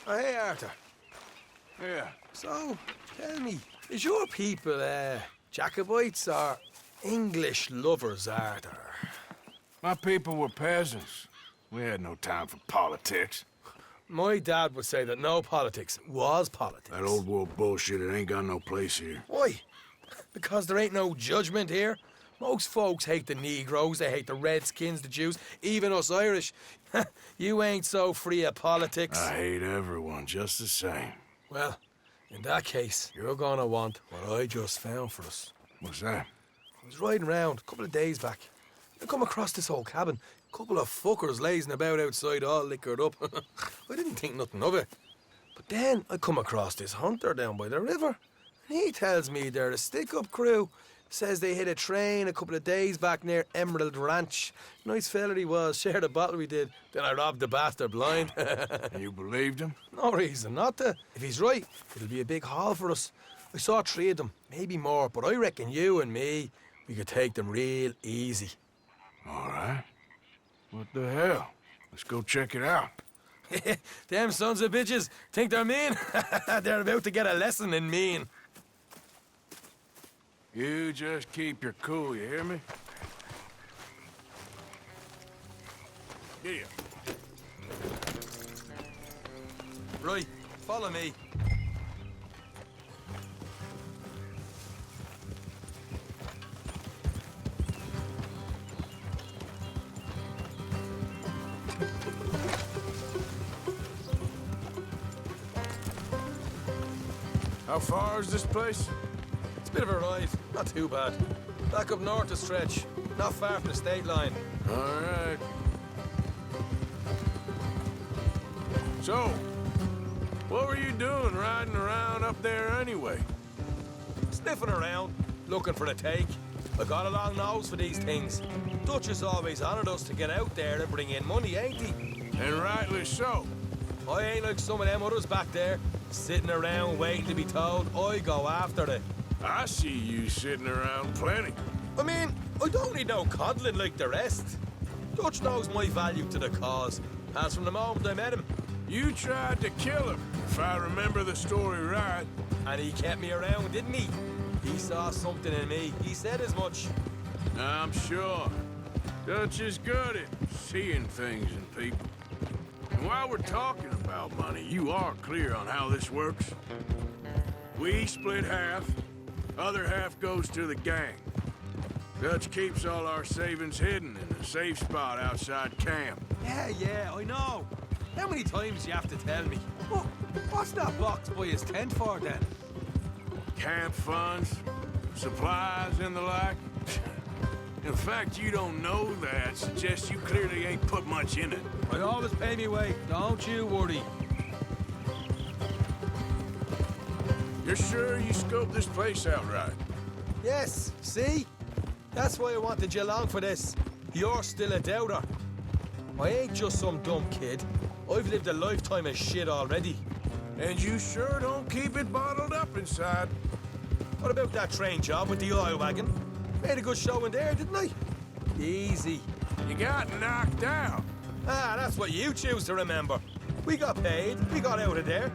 Oh, hey, Arthur. Yeah. So, tell me, is your people, Jacobites or English lovers, Arthur? My people were peasants. We had no time for politics. My dad would say that no politics was politics. That old world bullshit, it ain't got no place here. Why? Because there ain't no judgment here. Most folks hate the Negroes, they hate the Redskins, the Jews, even us Irish. You ain't so free of politics. I hate everyone just the same. Well, in that case, you're gonna want what I just found for us. What's that? I was riding around a couple of days back. I come across this old cabin. A couple of fuckers lazing about outside all liquored up. I didn't think nothing of it. But then I come across this hunter down by the river. And he tells me they're a stick-up crew Says they hit a train a couple of days back near Emerald Ranch. Nice fella he was, shared a bottle we did. Then I robbed the bastard blind. And you believed him? No reason not to. If he's right, it'll be a big haul for us. I saw 3 of them, maybe more, but I reckon you and me, we could take them real easy. All right. What the hell? Let's go check it out. Them sons of bitches think they're mean. They're about to get a lesson in mean. You just keep your cool, you hear me? Here. Right, follow me. How far is this place? It's a bit of a ride, not too bad. Back up north a stretch, not far from the state line. All right. So, what were you doing riding around up there anyway? Sniffing around, looking for a take. I got a long nose for these things. Dutch has always honoured us to get out there and bring in money, ain't he? And rightly so. I ain't like some of them others back there, sitting around waiting to be told. I go after it. I see you sitting around plenty. I mean, I don't need no coddling like the rest. Dutch knows my value to the cause, as from the moment I met him. You tried to kill him, if I remember the story right. And he kept me around, didn't he? He saw something in me. He said as much. I'm sure. Dutch is good at seeing things in people. And while we're talking about money, you are clear on how this works? We split half, other half goes to the gang. Dutch keeps all our savings hidden in a safe spot outside camp. Yeah, I know. How many times do you have to tell me? What's that box by his tent for, then? Camp funds, supplies, and the like. In fact, you don't know that suggests you clearly ain't put much in it. I always pay me way, don't you worry. You're sure you scoped this place out right? Yes, see? That's why I wanted you along for this. You're still a doubter. I ain't just some dumb kid. I've lived a lifetime of shit already. And you sure don't keep it bottled up inside. What about that train job with the oil wagon? Made a good show in there, didn't I? Easy. You got knocked out. Ah, that's what you choose to remember. We got paid. We got out of there.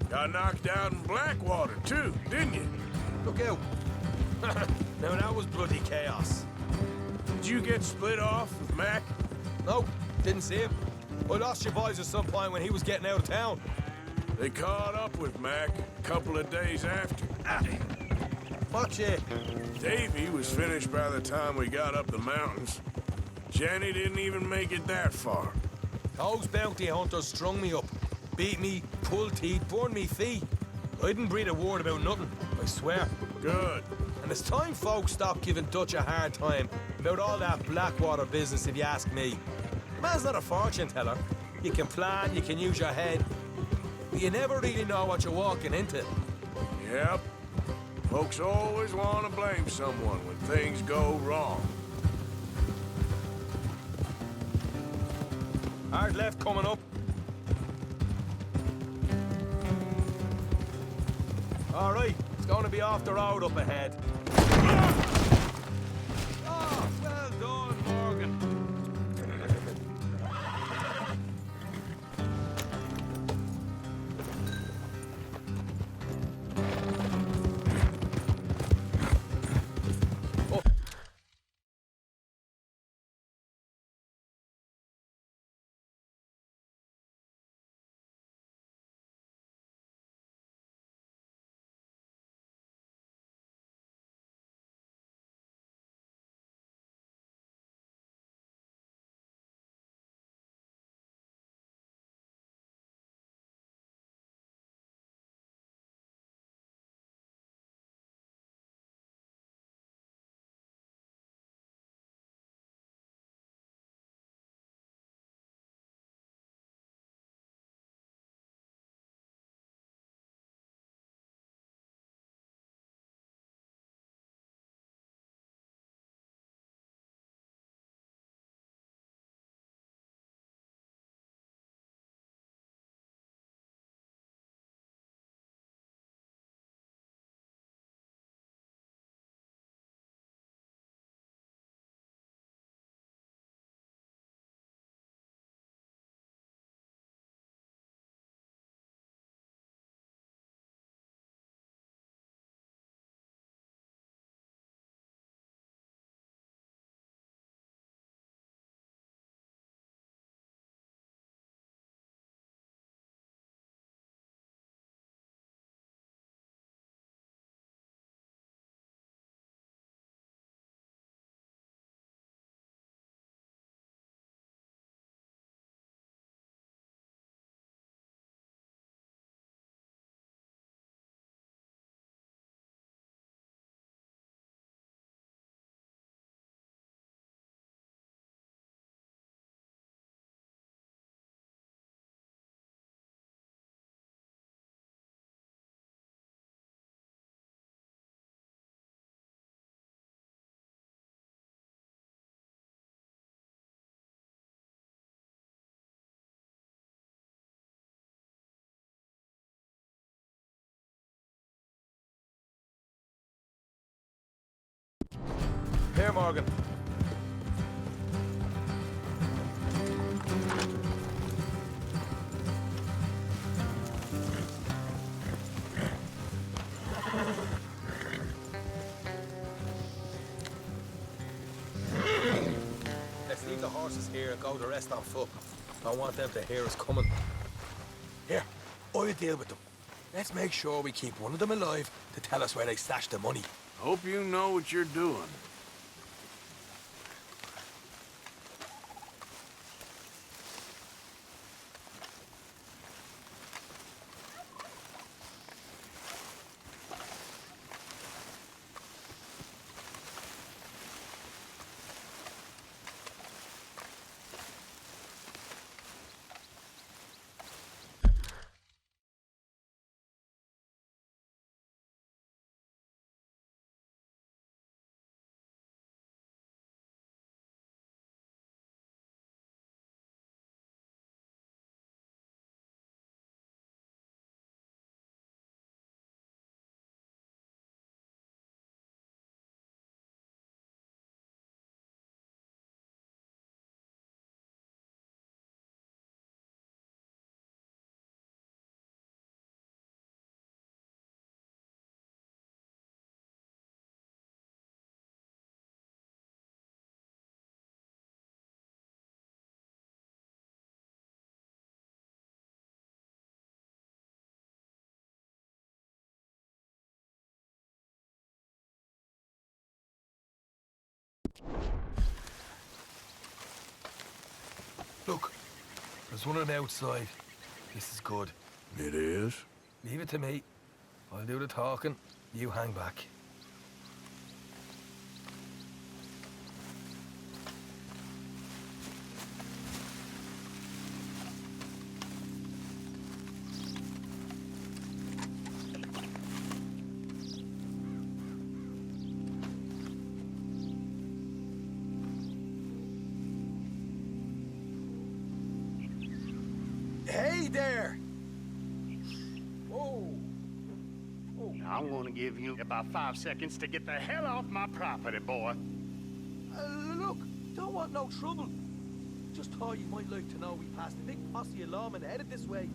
Got knocked out in Blackwater, too, didn't you? Look out. Now that was bloody chaos. Did you get split off with Mac? No, didn't see him. I lost your boys at some point when he was getting out of town. They caught up with Mac a couple of days after. Watch it. Davy was finished by the time we got up the mountains. Jenny didn't even make it that far. Those bounty hunters strung me up. Beat me, pulled teeth, burned me feet. I didn't breathe a word about nothing, I swear. Good. And it's time folks stop giving Dutch a hard time about all that Blackwater business, if you ask me. The man's not a fortune teller. You can plan, you can use your head, but you never really know what you're walking into. Yep. Folks always want to blame someone when things go wrong. Hard left coming up. All right, it's going to be off the road up ahead. here, Morgan. Let's leave the horses here and go the rest on foot. Don't want them to hear us coming. Here, I'll deal with them. Let's make sure we keep one of them alive to tell us where they stashed the money. Hope you know what you're doing. Look, there's one on the outside. This is good. It is? Leave it to me. I'll do the talking. You hang back. Hey there! Whoa! I'm gonna give you about 5 seconds to get the hell off my property, boy. Look, don't want no trouble. Just thought you might like to know we passed a big posse of lawmen headed this way.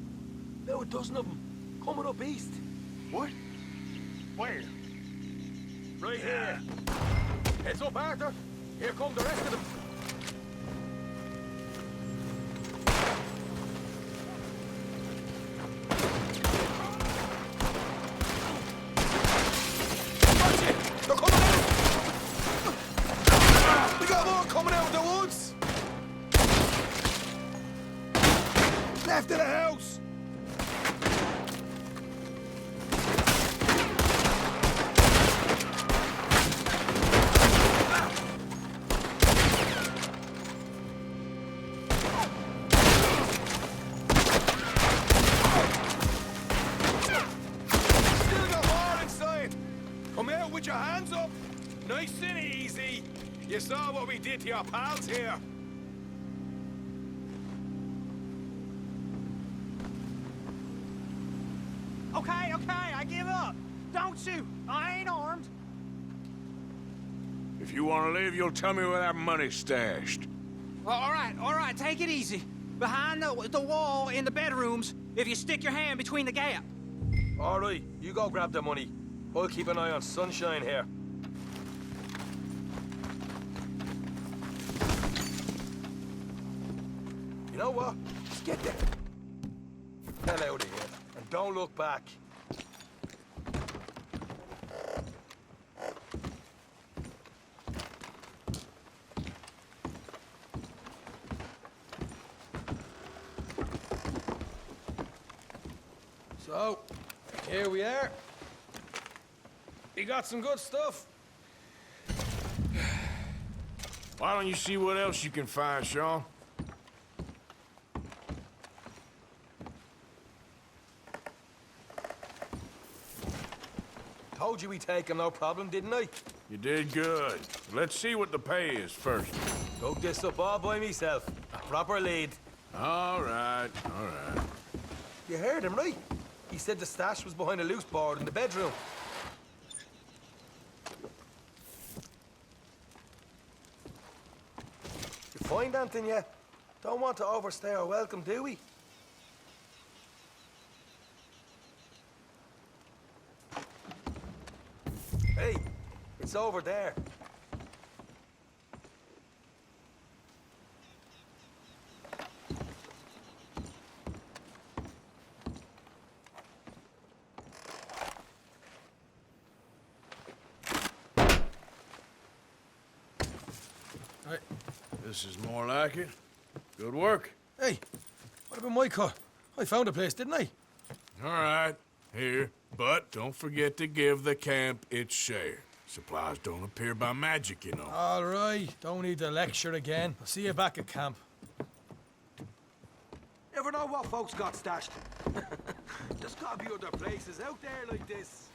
About a dozen of them, coming up east. What? Where? Right here. Heads up, Arthur. Here come the rest of them. They're coming out! We got more coming out of the woods! Left of the house! Still got more inside! Come out with your hands up! Nice and easy! You saw what we did to your pals here! Okay, I give up. Don't shoot. I ain't armed. If you want to leave, you'll tell me where that money's stashed. All right, take it easy. Behind the wall in the bedrooms, if you stick your hand between the gap. All right, you go grab the money. I'll keep an eye on Sunshine here. You know what? Just get there. Hell out of here. And don't look back. So, here we are. You got some good stuff. Why don't you see what else you can find, Sean? Told you we'd take him, no problem, didn't I? You did good. Let's see what the pay is first. Dug this up all by myself. A proper lead. All right, all right. You heard him, right? He said the stash was behind a loose board in the bedroom. find anything yet? Don't want to overstay our welcome, do we? Hey, it's over there. Right. This is more like it. Good work. Hey, what about my car? I found a place, didn't I? All right, here. But don't forget to give the camp its share. Supplies don't appear by magic, you know. All right, don't need to lecture again. I'll see you back at camp. Never know what folks got stashed. There's gotta be other places out there like this.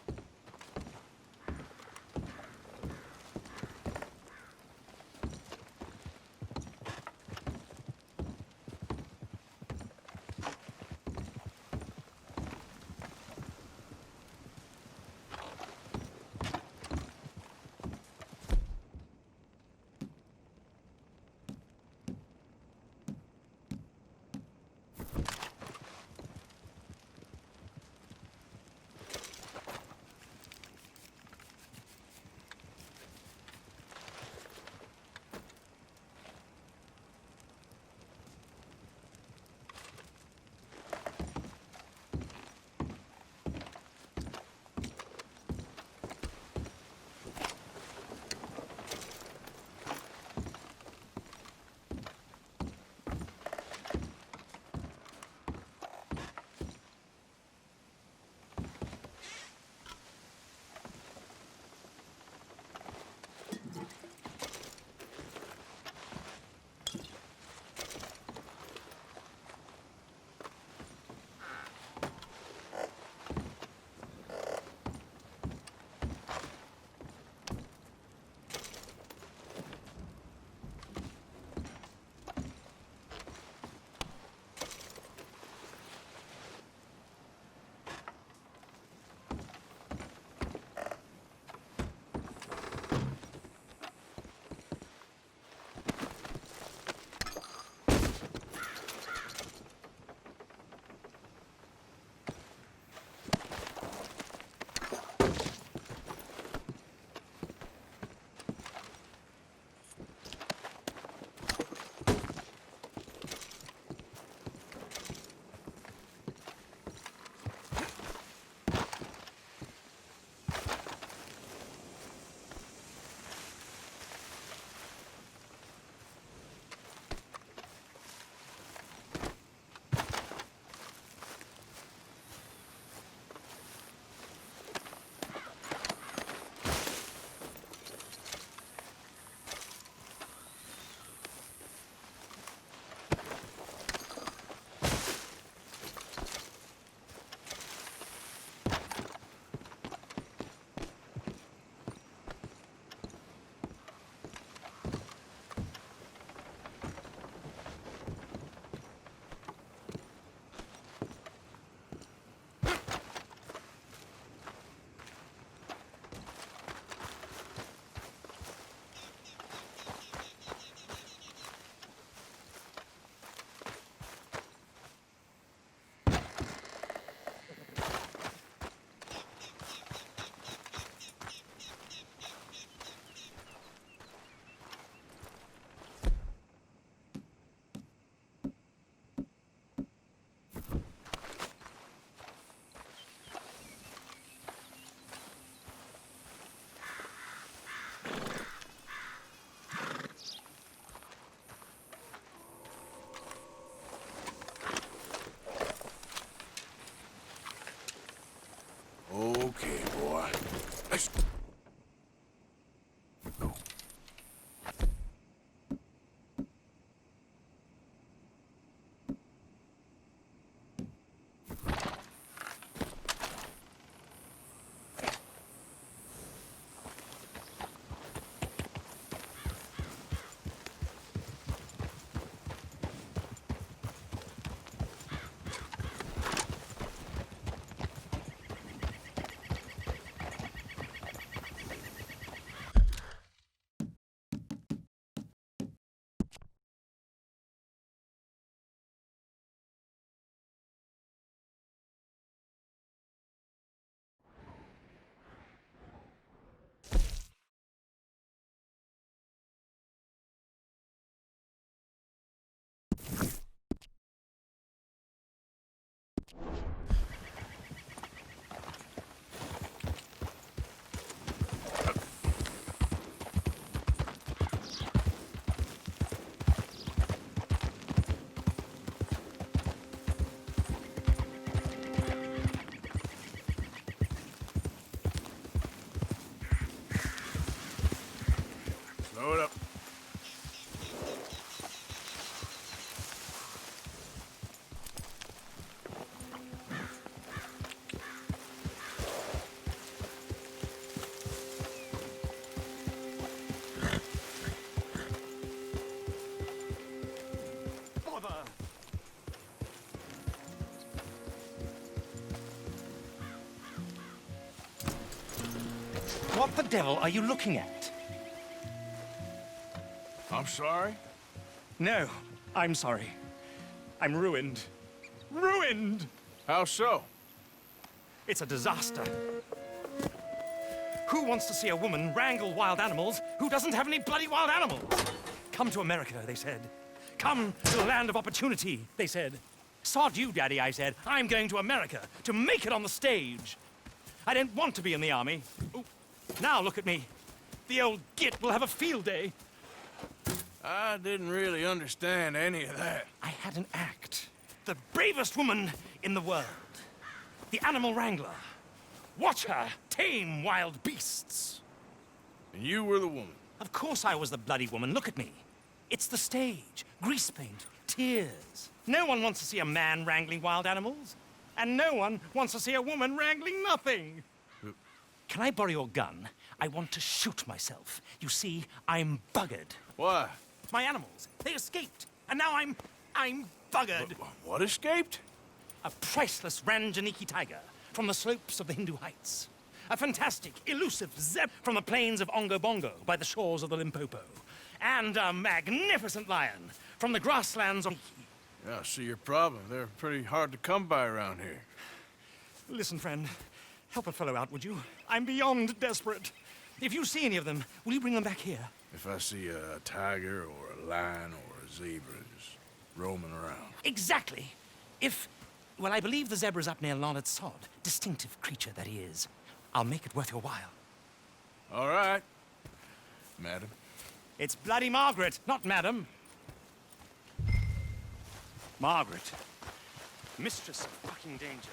Okay, boy. Let's... Throw it up. What the devil are you looking at? I'm sorry? No, I'm sorry. I'm ruined. Ruined! How so? It's a disaster. Who wants to see a woman wrangle wild animals who doesn't have any bloody wild animals? Come to America, they said. Come to the land of opportunity, they said. Sod you, Daddy, I said. I'm going to America to make it on the stage. I didn't want to be in the army. Ooh. Now look at me. The old git will have a field day. I didn't really understand any of that. I had an act. The bravest woman in the world. The animal wrangler. Watch her tame wild beasts. And you were the woman? Of course I was the bloody woman. Look at me. It's the stage. Grease paint. Tears. No one wants to see a man wrangling wild animals. And no one wants to see a woman wrangling nothing. Can I borrow your gun? I want to shoot myself. You see, I'm buggered. Why? My animals, they escaped. And now I'm buggered. What escaped? A priceless Ranjaniki tiger from the slopes of the Hindu Heights. A fantastic, elusive zebra from the plains of Ongo Bongo by the shores of the Limpopo. And a magnificent lion from the grasslands of... Yeah, I see your problem. They're pretty hard to come by around here. Listen, friend. Help a fellow out, would you? I'm beyond desperate. If you see any of them, will you bring them back here? If I see a tiger or a lion or a zebra just roaming around. Exactly. Well, I believe the zebra's up near Larned Sod. Distinctive creature that he is. I'll make it worth your while. All right, madam. It's bloody Margaret, not madam. Margaret. Mistress of fucking danger.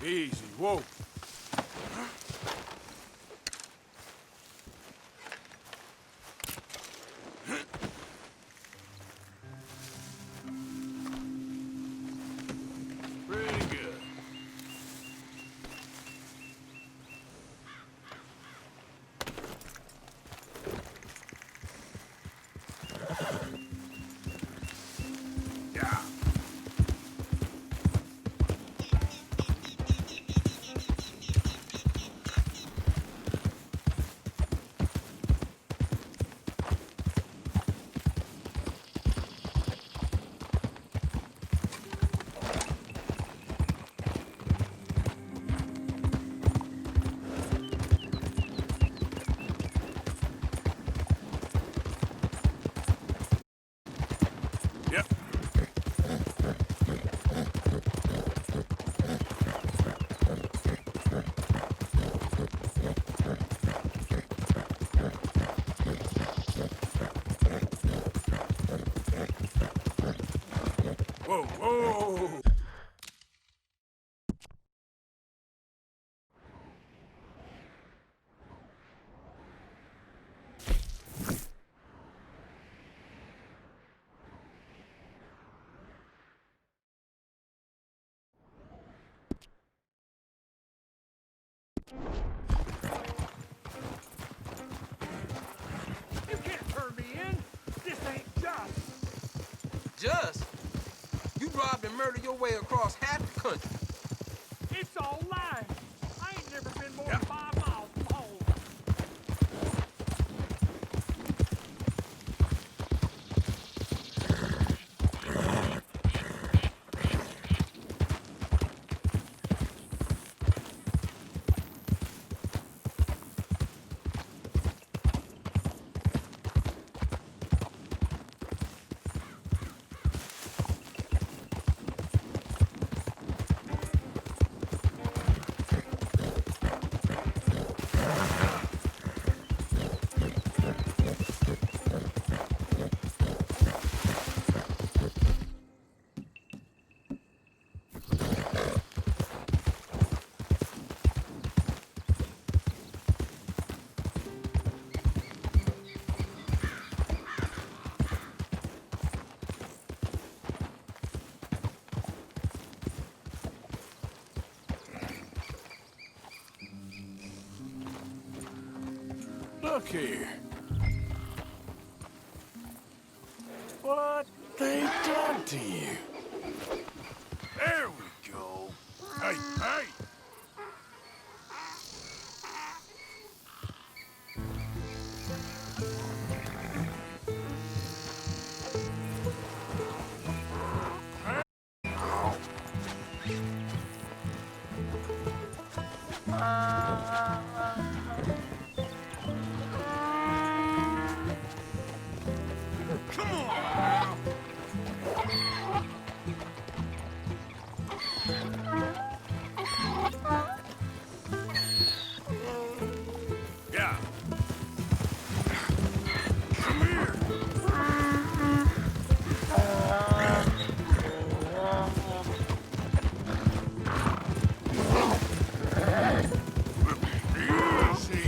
Easy, whoa. Pretty good. Whoa, whoa! You can't turn me in. This ain't just. Just? You robbed and murdered your way across half the country. It's all lies. I ain't never been more than 5 miles from home. Look here. What they done to you? There we go. Hey, hey! Yeah. Come here. Easy.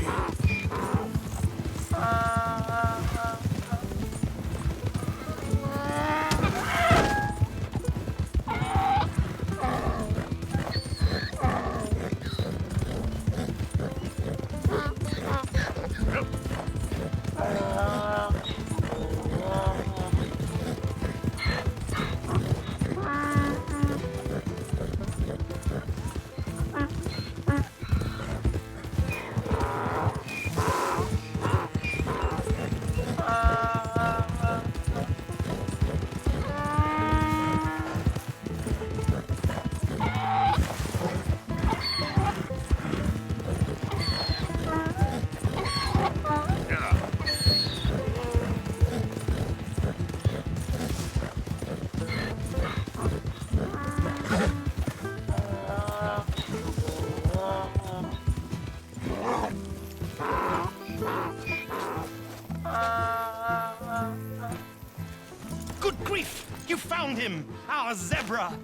Good grief! You found him! Our zebra!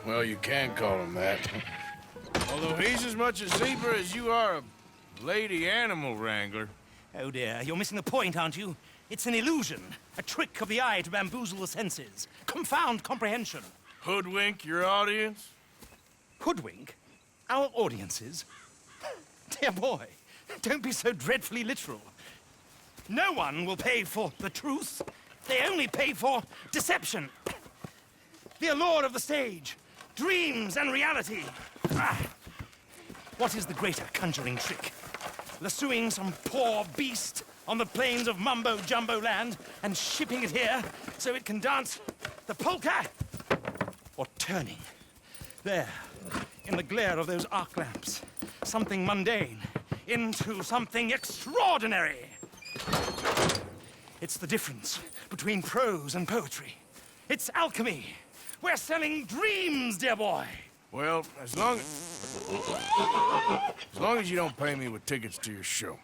Well, you can call him that. Although he's as much a zebra as you are a lady animal wrangler. Oh dear, you're missing the point, aren't you? It's an illusion, a trick of the eye to bamboozle the senses, confound comprehension. Hoodwink your audience? Hoodwink? Our audiences? Dear boy, don't be so dreadfully literal. No one will pay for the truth. They only pay for deception. The allure of the stage, dreams and reality. Ah. What is the greater conjuring trick? Lassoing some poor beast on the plains of mumbo-jumbo land and shipping it here so it can dance the polka? Or turning, there, in the glare of those arc lamps, something mundane into something extraordinary? It's the difference between prose and poetry. It's alchemy. We're selling dreams, dear boy. Well, as long as you don't pay me with tickets to your show.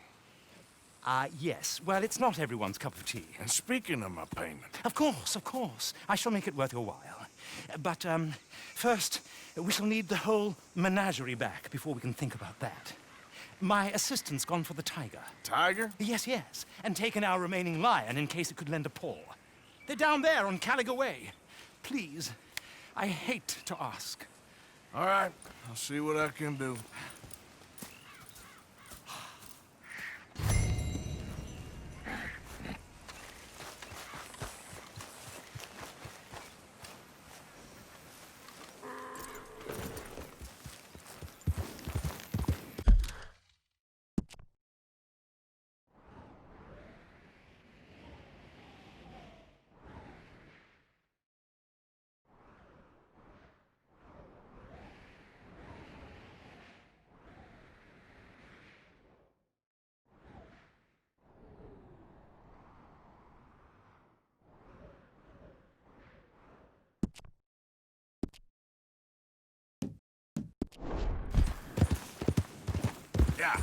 Yes. Well, it's not everyone's cup of tea. And speaking of my payment... Of course, of course. I shall make it worth your while. But, first, we shall need the whole menagerie back before we can think about that. My assistant's gone for the tiger. Tiger? Yes, yes. And taken our remaining lion in case it could lend a paw. They're down there on Caliga Way. Please, I hate to ask. All right, I'll see what I can do. Yeah.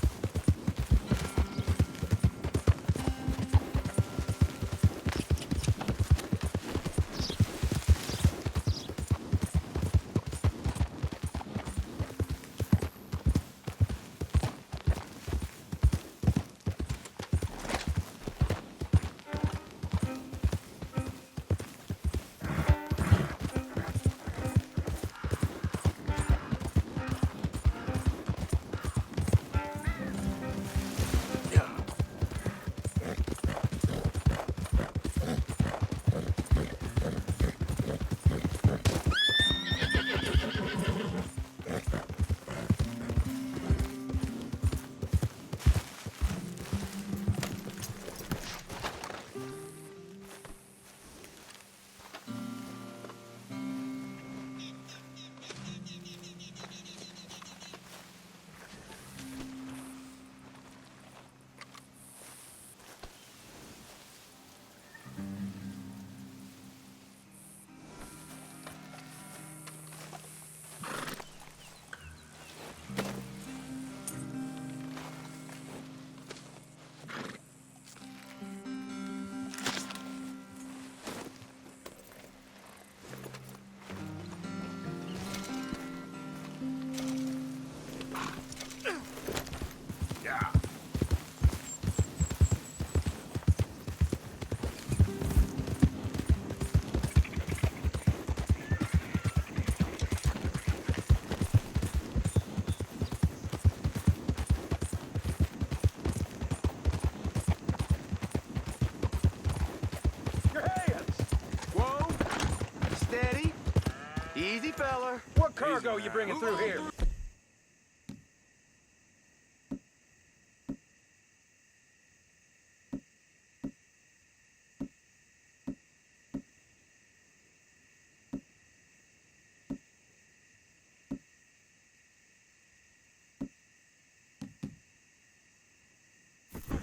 Easy, fella. What cargo you bringing through here?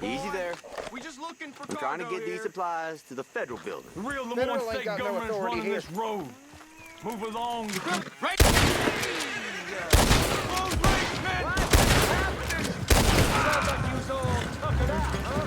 Easy there. We just looking for I'm trying to get these supplies to the federal building. The real Federal Lemoyne ain't State got no government's authority running here. this road. Move along. Right. Sounds like you was all tuckered out, huh?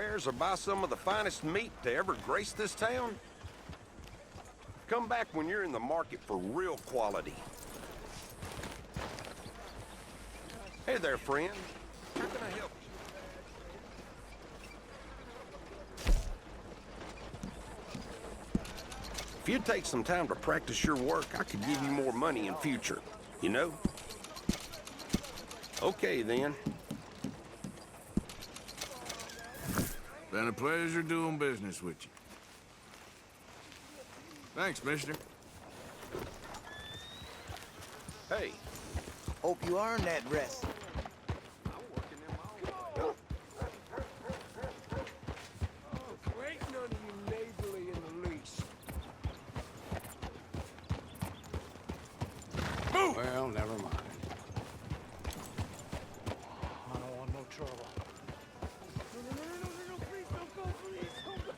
wares or buy some of the finest meat to ever grace this town? Come back when you're in the market for real quality. Hey there, friend. How can I help you? If you'd take some time to practice your work, I could give you more money in future, you know? Okay, then. Been a pleasure doing business with you. Thanks, mister. Hey. Hope you earned that rest. Ain't none of you neighborly in the least. Move! Well, never mind. I don't want no trouble. Please don't go, please don't go.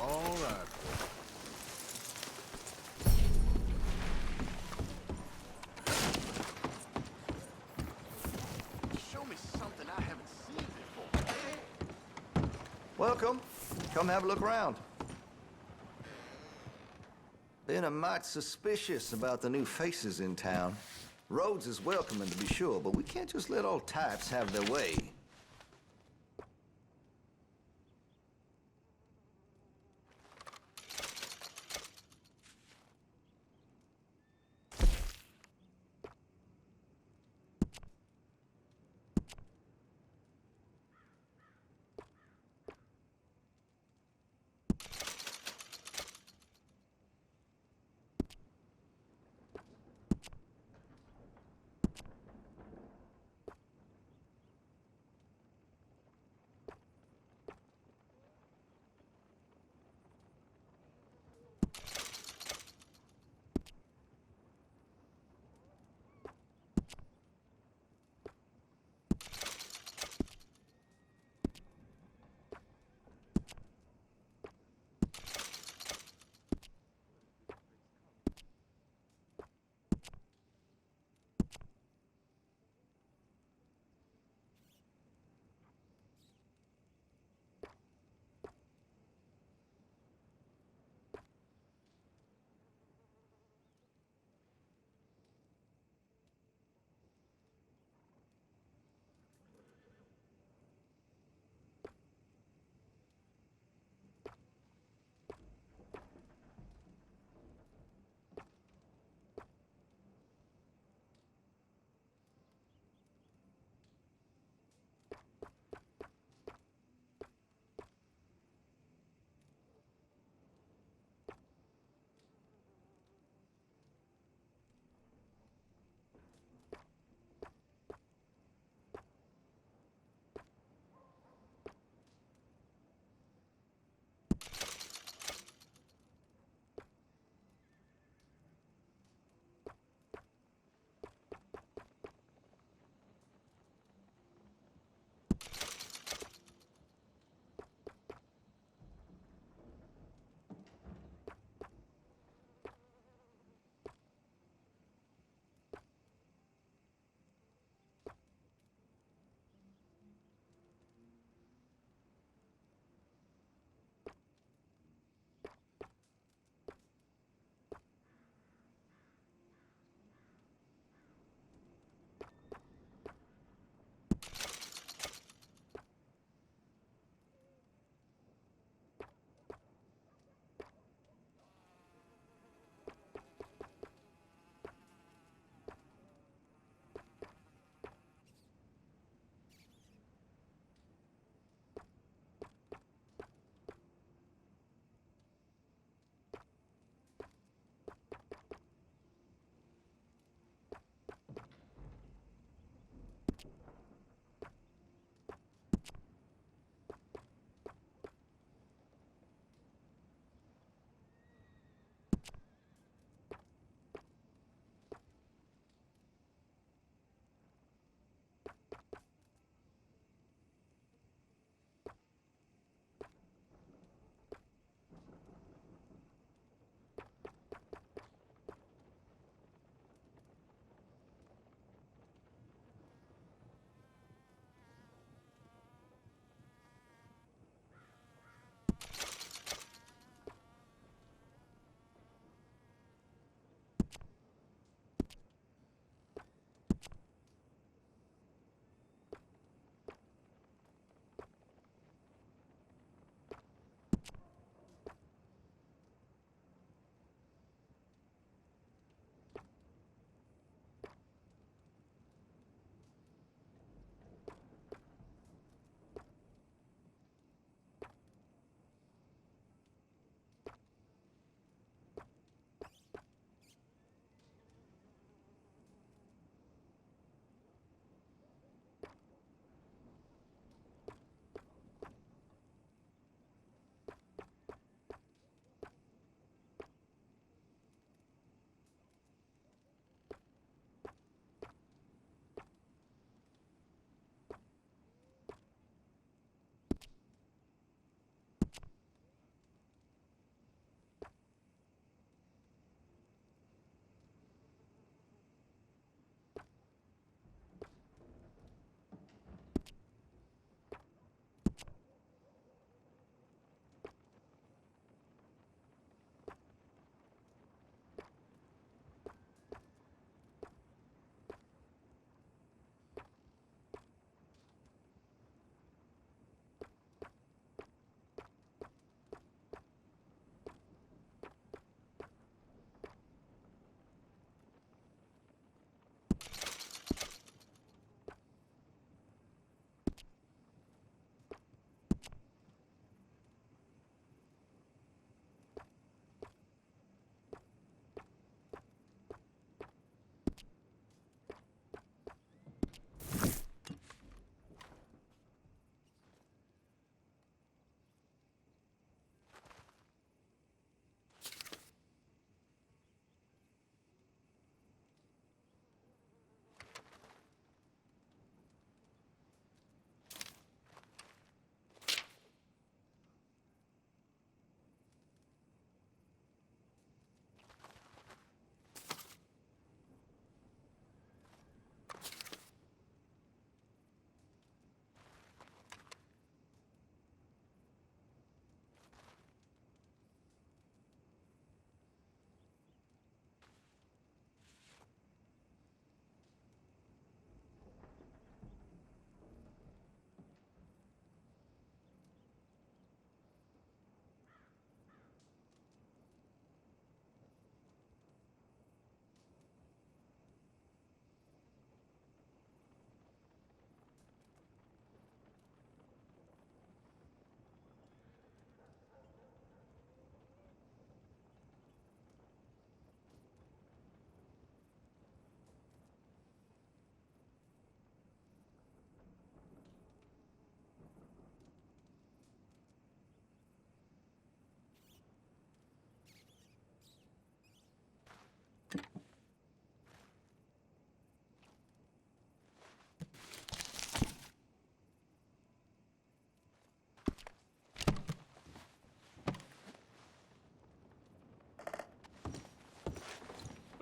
All right. Show me something I haven't seen before. Welcome. Come have a look around. Been a mite suspicious about the new faces in town. Rhodes is welcoming, to be sure, but we can't just let all types have their way.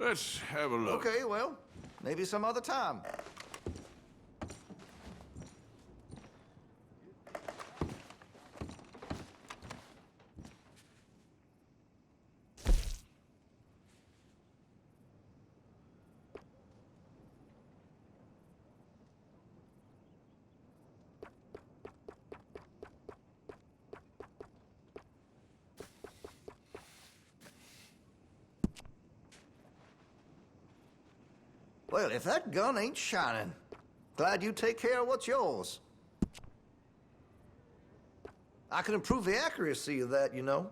Let's have a look. Okay, well, maybe some other time. Well, if that gun ain't shining, glad you take care of what's yours. I can improve the accuracy of that, you know.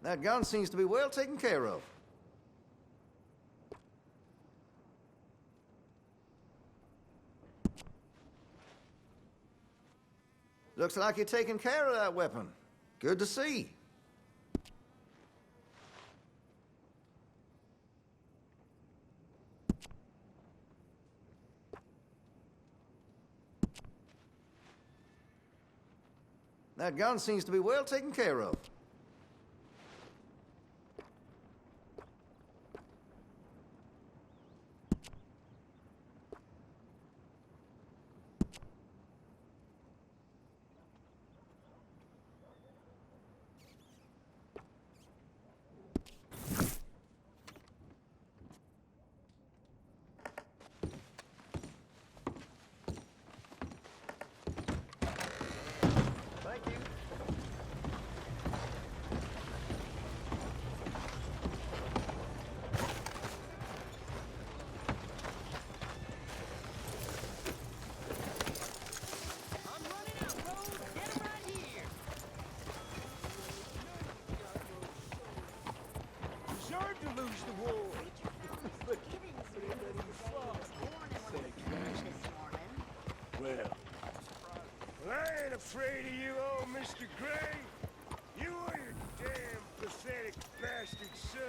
That gun seems to be well taken care of. Looks like you're taking care of that weapon. Good to see. That gun seems to be well taken care of. Well, I ain't afraid of you, old Mr. Gray. You or your damn pathetic bastard son.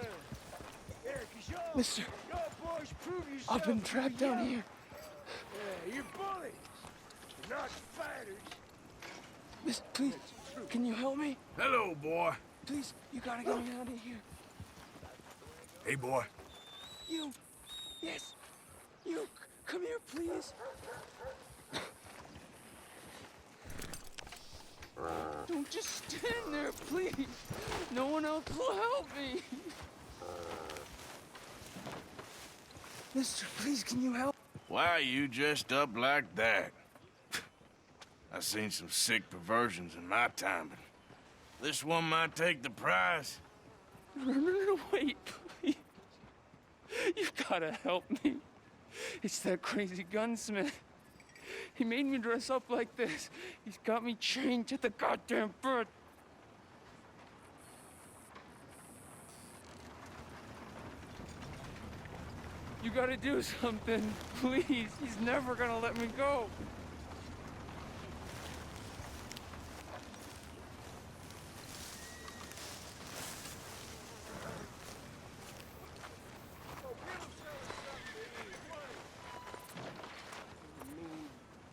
Yeah, 'cause Mister, y'all boys prove yourself. I've been trapped down here. Yeah, you're bullies. You're not fighters. Mister, please, can you help me? Hello, boy. Please, you gotta get me out of here. Hey, boy. You, yes, you, come here, please. Don't just stand there, please. No one else will help me. Mister, please, can you help? Why are you dressed up like that? I've seen some sick perversions in my time, but this one might take the prize. No, wait, please. You gotta help me. It's that crazy gunsmith. He made me dress up like this. He's got me chained to the goddamn bed. You gotta do something, please. He's never gonna let me go.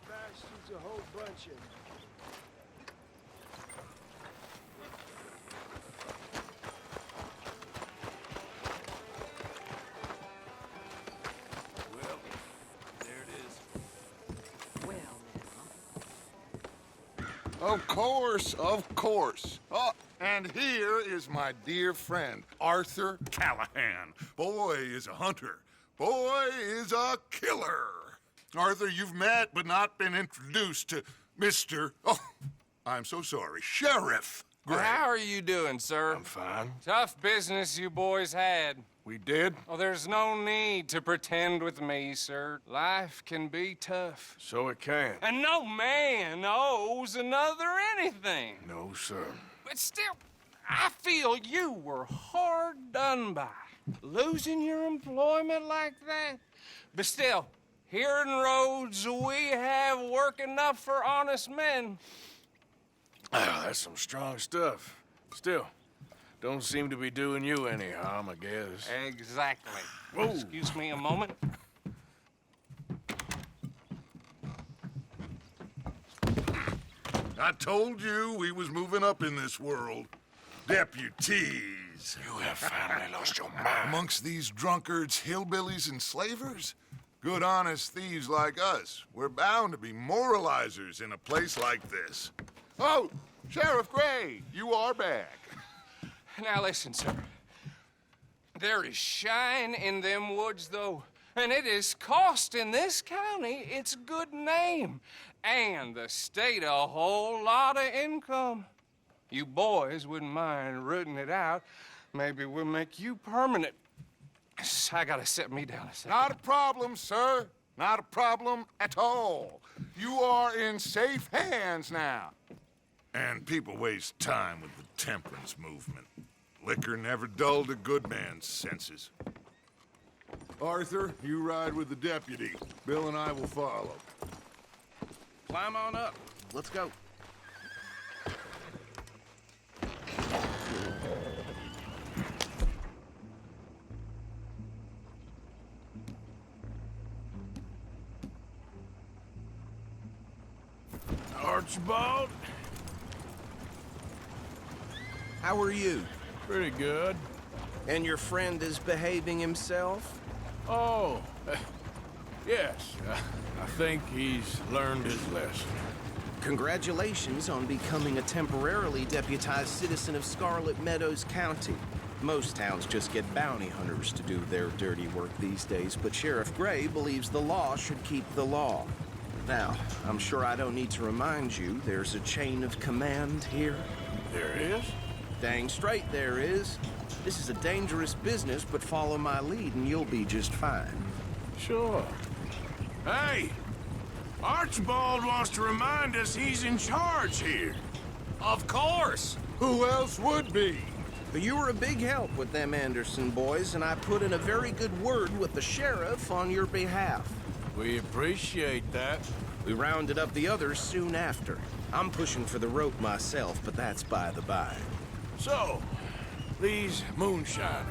Bastards, a whole bunch of them. Well, there it is. Of course, of course. Oh, and here is my dear friend, Arthur Callahan. Boy is a hunter. Boy is a killer. Arthur, you've met but not been introduced to Mr. Oh, I'm so sorry, Sheriff Gray. How are you doing, sir? I'm fine. Tough business you boys had. We did? Oh, there's no need to pretend with me, sir. Life can be tough. So it can. And no man owes another anything. No, sir. But still, I feel you were hard done by. Losing your employment like that. But still, here in Rhodes, we have work enough for honest men. Oh, that's some strong stuff. Still, don't seem to be doing you any harm, I guess. Exactly. Whoa. Excuse me a moment. I told you we was moving up in this world. Deputies. You have finally lost your mind. Amongst these drunkards, hillbillies, and slavers? Good, honest thieves like us. We're bound to be moralizers in a place like this. Oh, Sheriff Gray, you are back. Now listen, sir. There is shine in them woods, though, and it is costing this county its good name and the state a whole lot of income. You boys wouldn't mind rooting it out. Maybe we'll make you permanent. I gotta set me down a second. Not a problem, sir. Not a problem at all. You are in safe hands now. And people waste time with the temperance movement. Liquor never dulled a good man's senses. Arthur, you ride with the deputy. Bill and I will follow. Climb on up. Let's go. Archibald? How are you? Pretty good. And your friend is behaving himself? Oh, yes. I think he's learned his lesson. Congratulations on becoming a temporarily deputized citizen of Scarlet Meadows County. Most towns just get bounty hunters to do their dirty work these days, but Sheriff Gray believes the law should keep the law. Now, I'm sure I don't need to remind you there's a chain of command here. There is? Dang straight there is. This is a dangerous business, but follow my lead and you'll be just fine. Sure. Hey! Archibald wants to remind us he's in charge here. Of course. Who else would be? You were a big help with them Anderson boys, and I put in a very good word with the sheriff on your behalf. We appreciate that. We rounded up the others soon after. I'm pushing for the rope myself, but that's by the by. So, these moonshiners.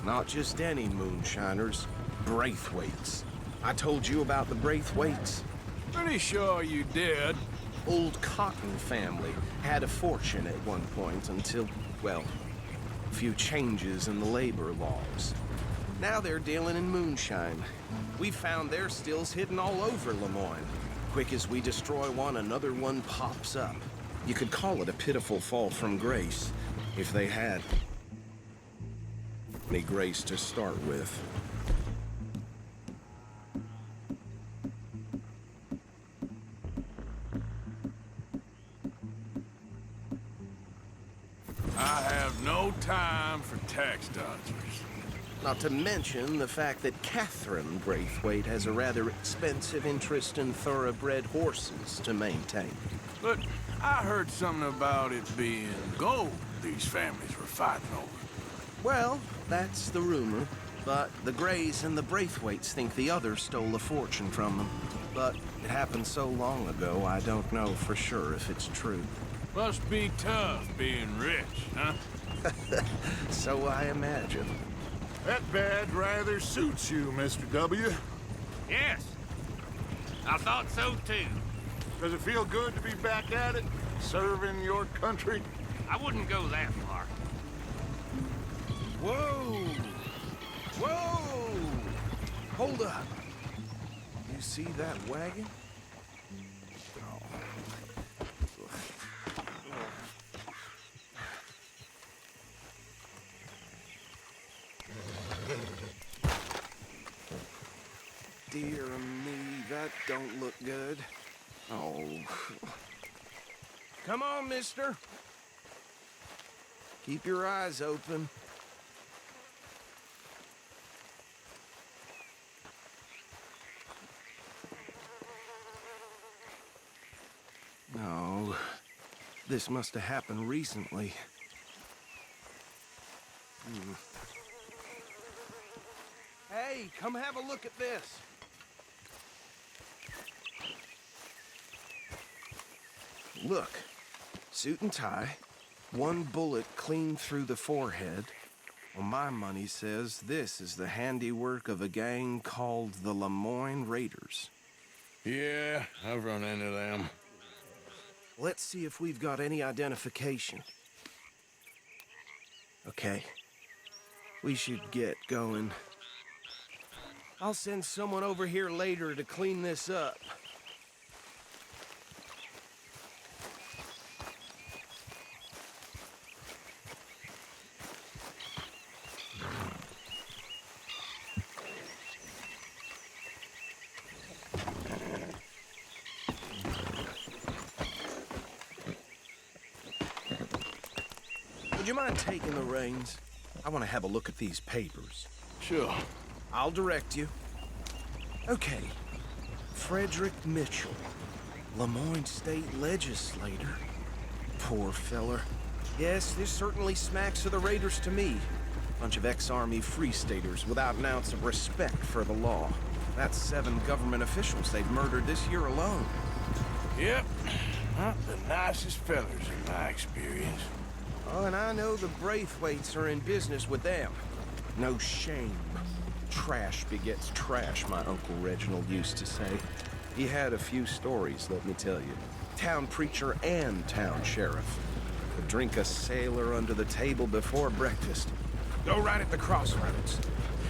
Not just any moonshiners, Braithwaites. I told you about the Braithwaites? Pretty sure you did. Old Cotton family had a fortune at one point until, well, a few changes in the labor laws. Now they're dealing in moonshine. We found their stills hidden all over Lemoyne. Quick as we destroy one, another one pops up. You could call it a pitiful fall from grace, if they had any grace to start with. I have no time for tax dodgers. Not to mention the fact that Catherine Braithwaite has a rather expensive interest in thoroughbred horses to maintain. But I heard something about it being gold these families were fighting over. Well, that's the rumor. But the Grays and the Braithwaites think the others stole a fortune from them. But it happened so long ago, I don't know for sure if it's true. Must be tough being rich, huh? So I imagine. That badge rather suits you, Mr. W. Yes. I thought so, too. Does it feel good to be back at it, serving your country? I wouldn't go that far. Whoa! Whoa! Hold up. You see that wagon? Oh. dear me, that don't look good. Oh. Come on, mister. Keep your eyes open. No, this must have happened recently. Hey, come have a look at this. Look, suit and tie, one bullet clean through the forehead. Well, my money says this is the handiwork of a gang called the Lemoyne Raiders. Yeah, I've run into them. Let's see if we've got any identification. Okay. We should get going. I'll send someone over here later to clean this up. Would you mind taking the reins? I want to have a look at these papers. Sure. I'll direct you. Okay. Frederick Mitchell, Lemoyne State Legislator. Poor feller. Yes, this certainly smacks of the Raiders to me. Bunch of ex-Army Free Staters without an ounce of respect for the law. That's 7 government officials they've murdered this year alone. Yep. Not the nicest fellers in my experience. Oh, and I know the Braithwaites are in business with them. No shame. Trash begets trash, my Uncle Reginald used to say. He had a few stories, let me tell you. Town preacher and town sheriff. Could drink a sailor under the table before breakfast. Go right at the crossroads.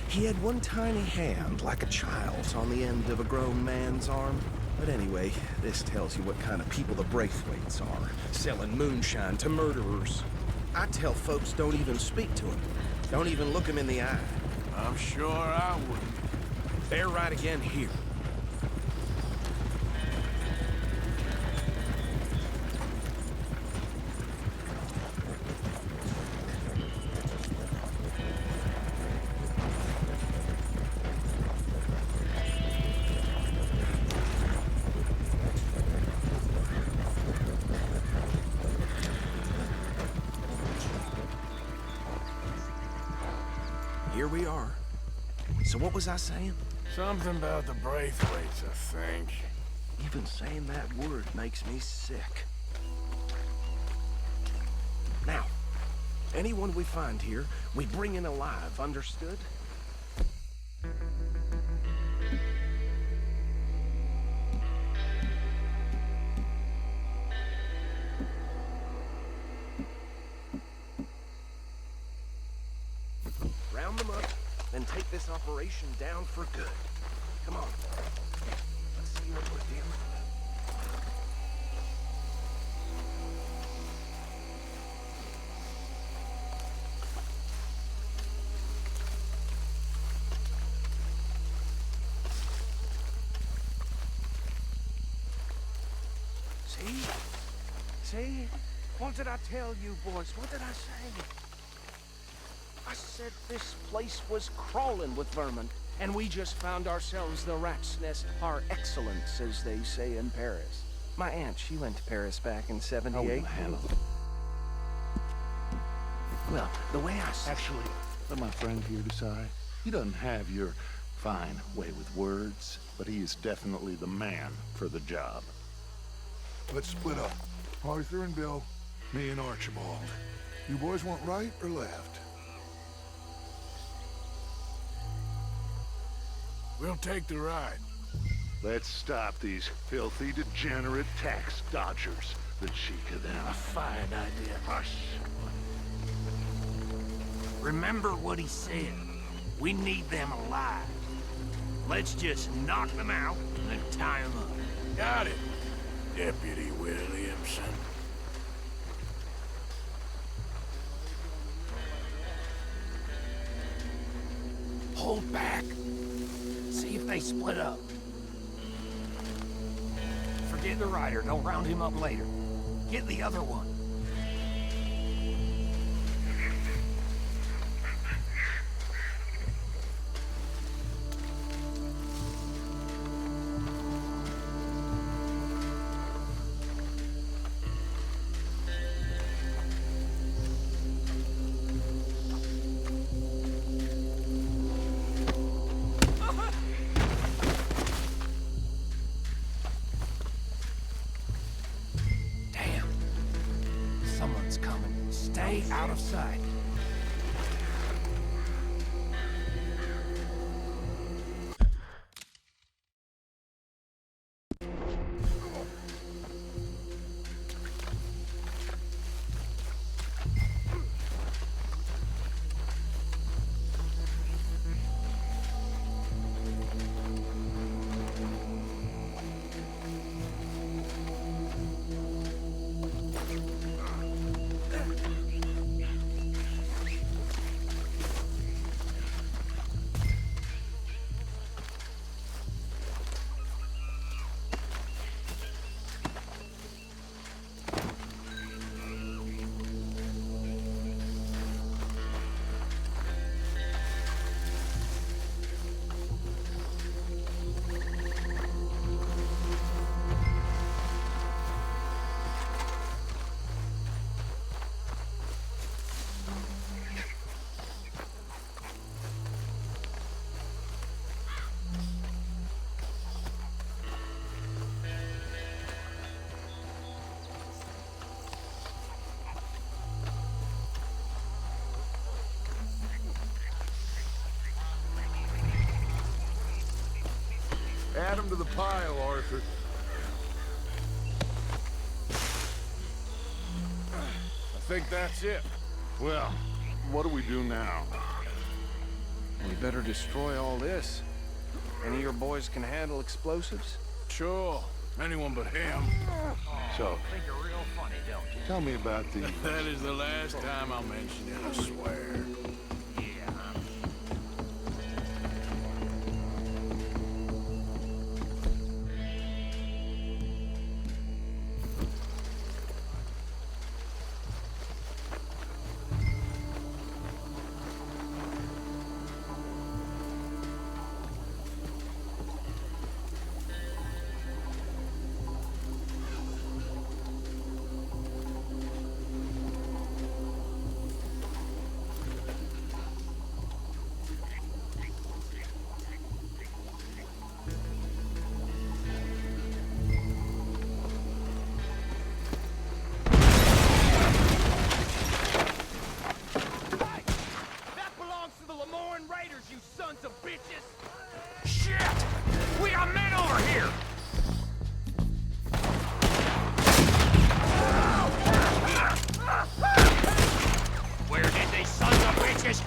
He had one tiny hand, like a child's, on the end of a grown man's arm. But anyway, this tells you what kind of people the Braithwaites are. Selling moonshine to murderers. I tell folks don't even speak to him. Don't even look him in the eye. I'm sure I wouldn't. They're right again here. Here we are. So what was I saying? Something about the Braithwaites, I think. Even saying that word makes me sick. Now, anyone we find here, we bring in alive, understood? Round them up, then take this operation down for good. Come on. Let's see what we're dealing with. See? What did I tell you, boys? What did I say? I said this place was crawling with vermin, and we just found ourselves the rat's nest par excellence, as they say in Paris. My aunt, she went to Paris back in '78. Well, the way I... Actually, let my friend here decide. He doesn't have your fine way with words, but he is definitely the man for the job. Let's split up. Arthur and Bill, me and Archibald. You boys want right or left? We'll take the ride. Let's stop these filthy, degenerate tax dodgers. The cheek of them. A fine idea. Hush. Remember what he said. We need them alive. Let's just knock them out and tie them up. Got it, Deputy Williamson. Hold back. See if if they split up. Forget the rider. Don't round him up later. Get the other one. Someone's coming. Stay out of sight. Add him to the pile, Arthur. I think that's it. Well, what do we do now? We better destroy all this. Any of your boys can handle explosives? Sure. Anyone but him. So, Think you're real funny, don't you? tell me about the... That is the last time I'll mention it, I swear.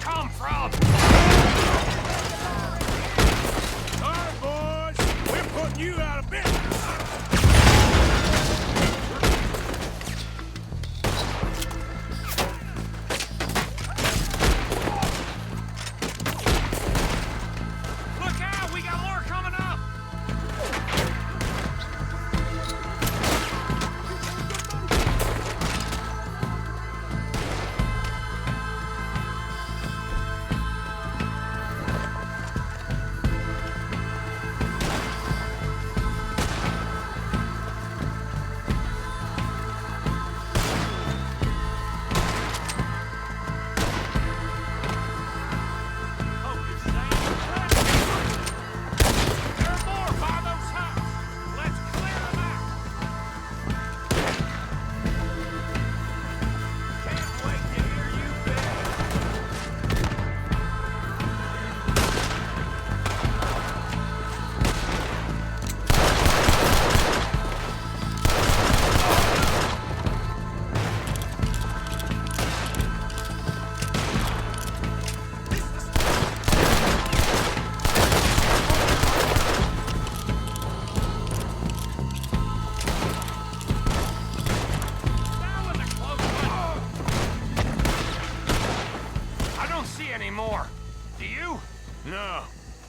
Come from! All right, boys. We're putting you out of business. Look out! We got more coming up!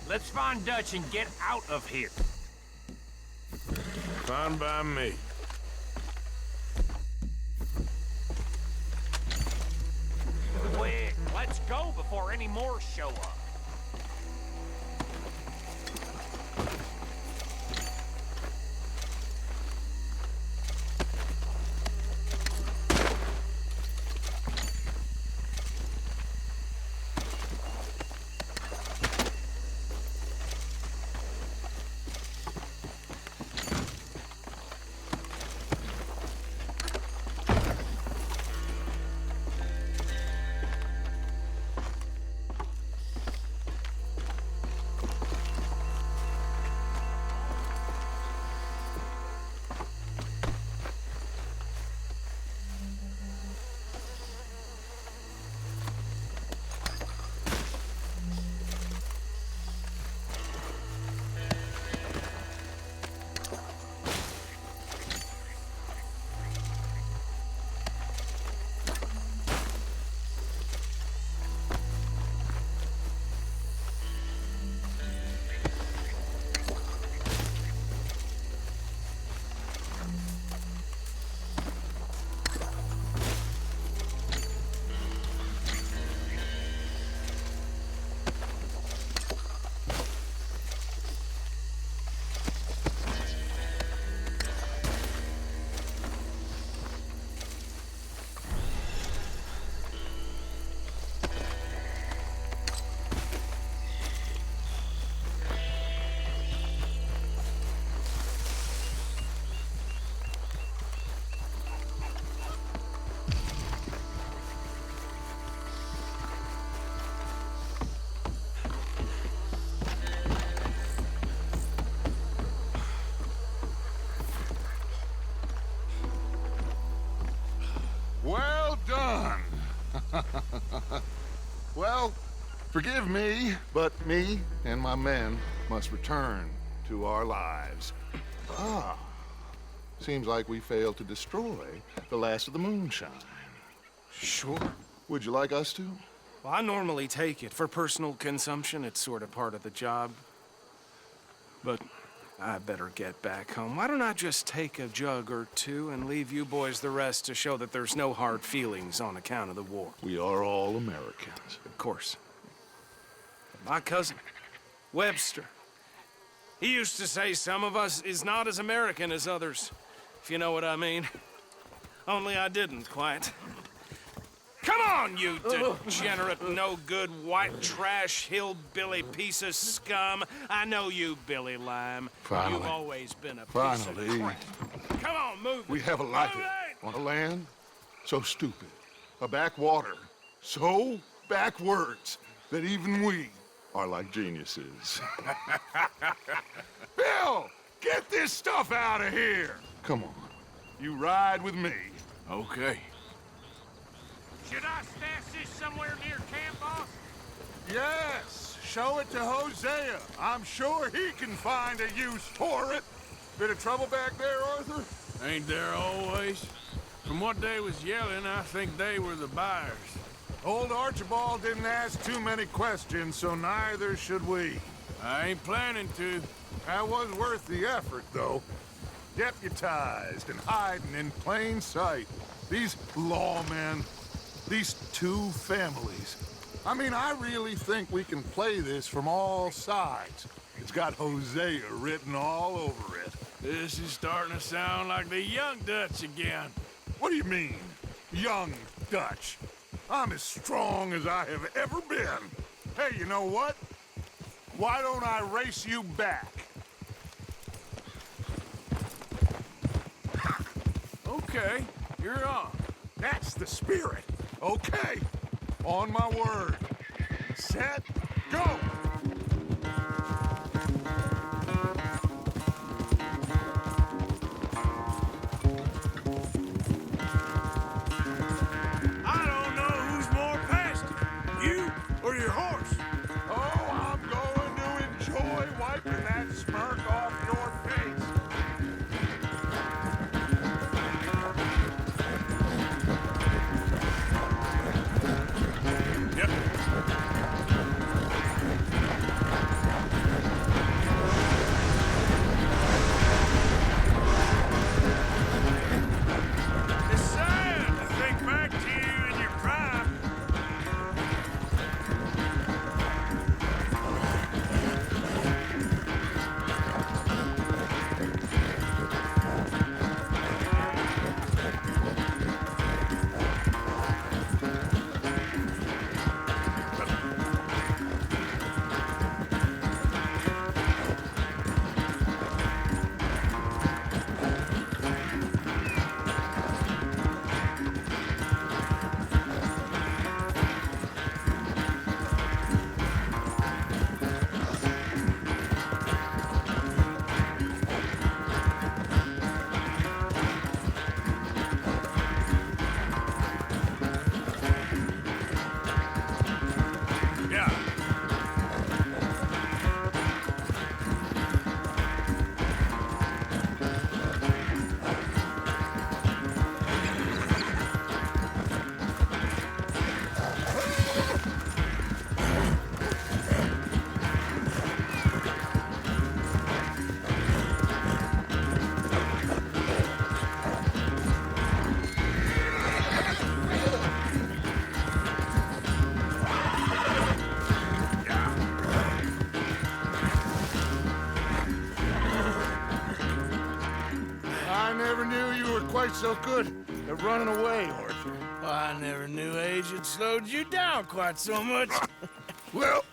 Let's find Dutch and get out of here. Fine by me. Quick, let's go before any more show up. Well done. Well, forgive me, but me and my men must return to our lives. Ah, seems like we failed to destroy the last of the moonshine. Sure. Would you like us to? Well, I normally take it. For personal consumption, it's sort of part of the job. But I better get back home. Why don't I just take a jug or two and leave you boys the rest to show that there's no hard feelings on account of the war? We are all Americans. Of course. My cousin, Webster, he used to say some of us is not as American as others, if you know what I mean. Only I didn't quite. Come on, you degenerate, no-good, white trash, hillbilly piece of scum. I know you, Billy Lime. Finally. You've always been a piece of crap. Come on, move it. We have a life Move it. on a land so stupid, a backwater so backwards that even we are like geniuses. Bill, get this stuff out of here. Come on, you ride with me. Okay. Should I stash this somewhere near camp, boss? Yes, show it to Hosea. I'm sure he can find a use for it. Bit of trouble back there, Arthur? Ain't there always? From what they was yelling, I think they were the buyers. Old Archibald didn't ask too many questions, so neither should we. I ain't planning to. That was worth the effort, though. Deputized and hiding in plain sight. These lawmen, these two families. I mean, I really think we can play this from all sides. It's got Hosea written all over it. This is starting to sound like the young Dutch again. What do you mean, young Dutch? I'm as strong as I have ever been. Hey, you know what? Why don't I race you back? Okay, you're on. That's the spirit. Okay, on my word. Set, go! I don't know who's more past you or your horse. Oh, I'm going to enjoy wiping that smirk off your face. Yep. so good at running away, Arthur. I never knew age had slowed you down quite so much. Well,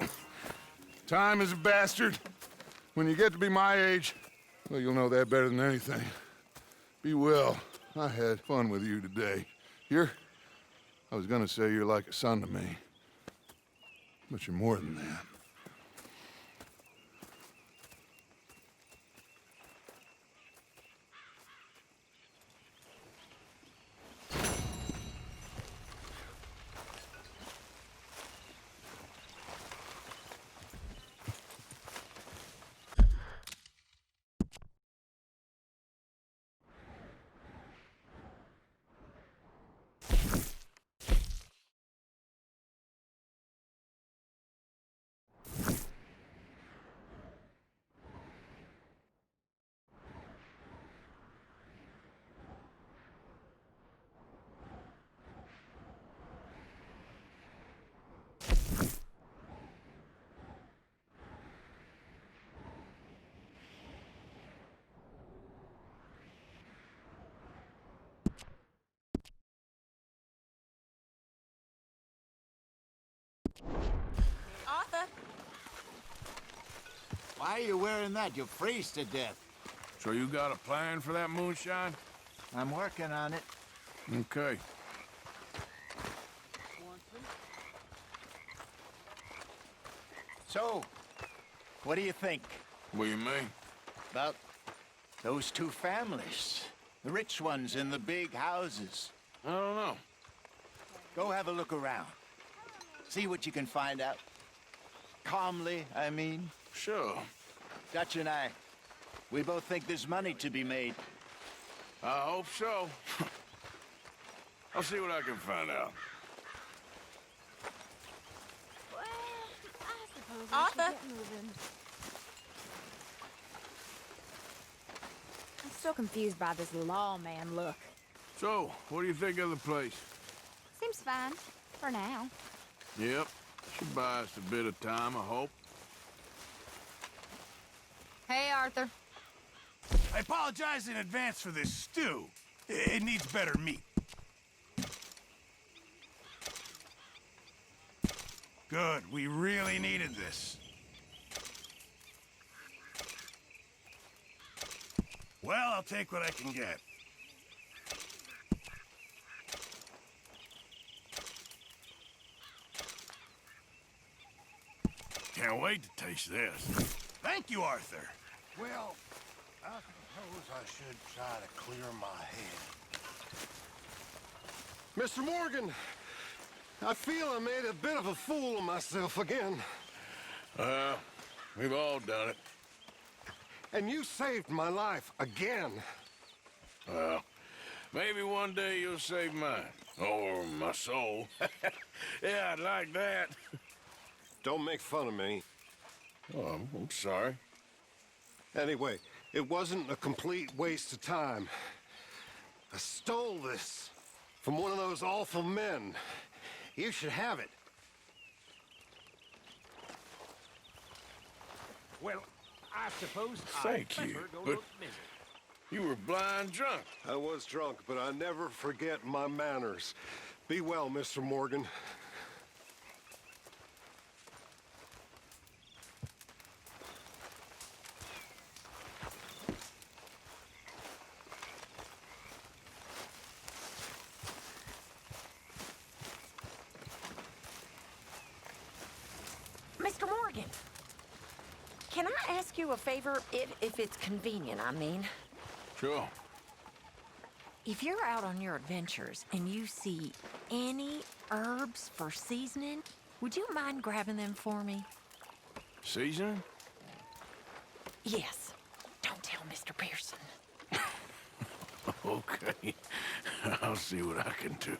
time is a bastard. When you get to be my age, well, you'll know that better than anything. Be well. I had fun with you today. I was gonna say you're like a son to me, but you're more than that. Arthur! Why are you wearing that? You'll freeze to death. So you got a plan for that moonshine? I'm working on it. Okay. So, what do you think? What do you mean? About those two families. The rich ones in the big houses. I don't know. Go have a look around. See what you can find out. Calmly, I mean. Sure. Dutch and I, we both think there's money to be made. I hope so. I'll see what I can find out. Well, I suppose Arthur? I should get moving. I'm still confused by this lawman look. So, what do you think of the place? Seems fine, for now. Yep. Should buy us a bit of time, I hope. Hey, Arthur. I apologize in advance for this stew. It needs better meat. Good. We really needed this. Well, I'll take what I can get. Can't wait to taste this. Thank you, Arthur. Well, I suppose I should try to clear my head. Mr. Morgan, I feel I made a bit of a fool of myself again. We've all done it. And you saved my life again. Well, maybe one day you'll save mine. Or my soul. Yeah, I'd like that. Don't make fun of me. Oh, I'm sorry. Anyway, it wasn't a complete waste of time. I stole this from one of those awful men. You should have it. Well, I suppose Thank I'd you, better go but look busy. you were blind drunk. I was drunk, but I never forget my manners. Be well, Mr. Morgan. Mr. Morgan, can I ask you a favor, if it's convenient, I mean? Sure. If you're out on your adventures and you see any herbs for seasoning, would you mind grabbing them for me? Seasoning? Yes. Don't tell Mr. Pearson. Okay. I'll see what I can do.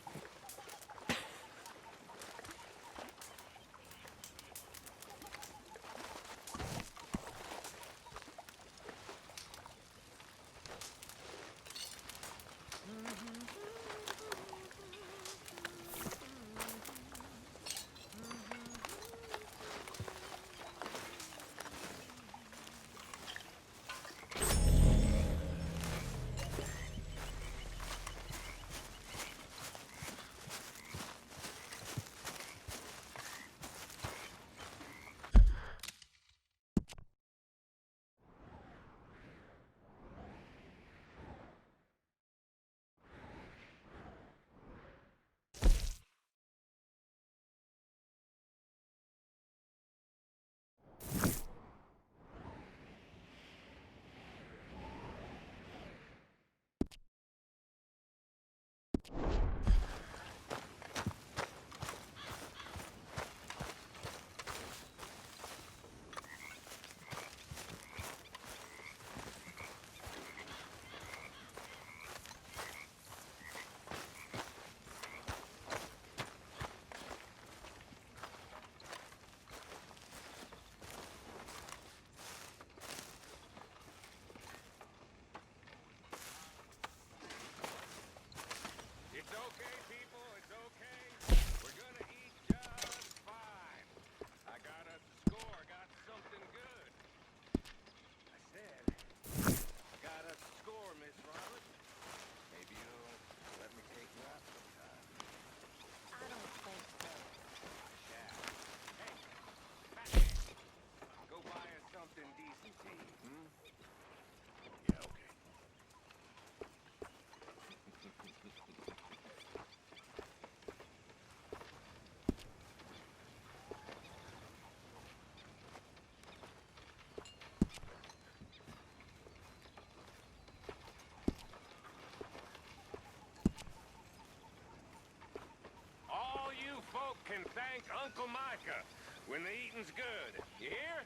folk can thank Uncle Micah when the eating's good. You hear?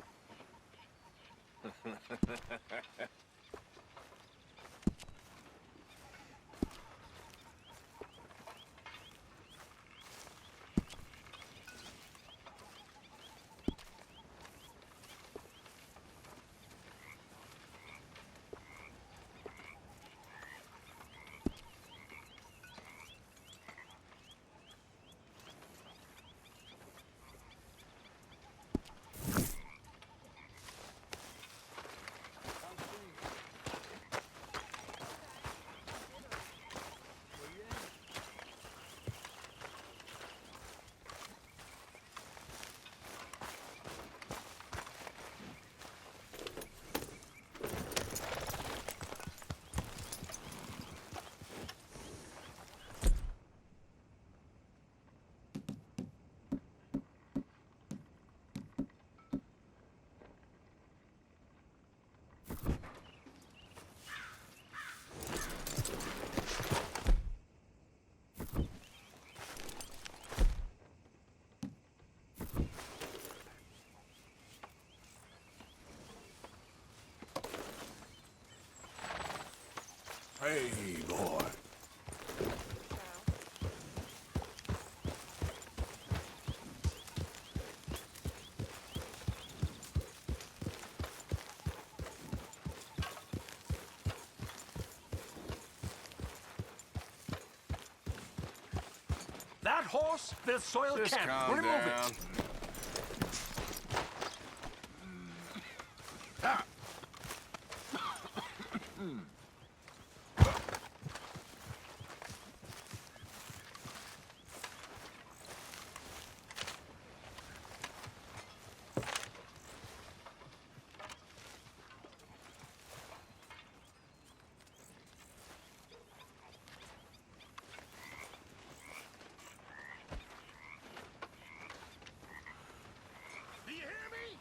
Hey, boy. That horse will soil Just camp. calm Remove down. it. Do you hear me?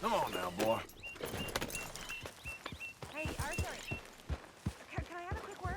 Come on now, boy. Hey, Arthur. Can I have a quick word?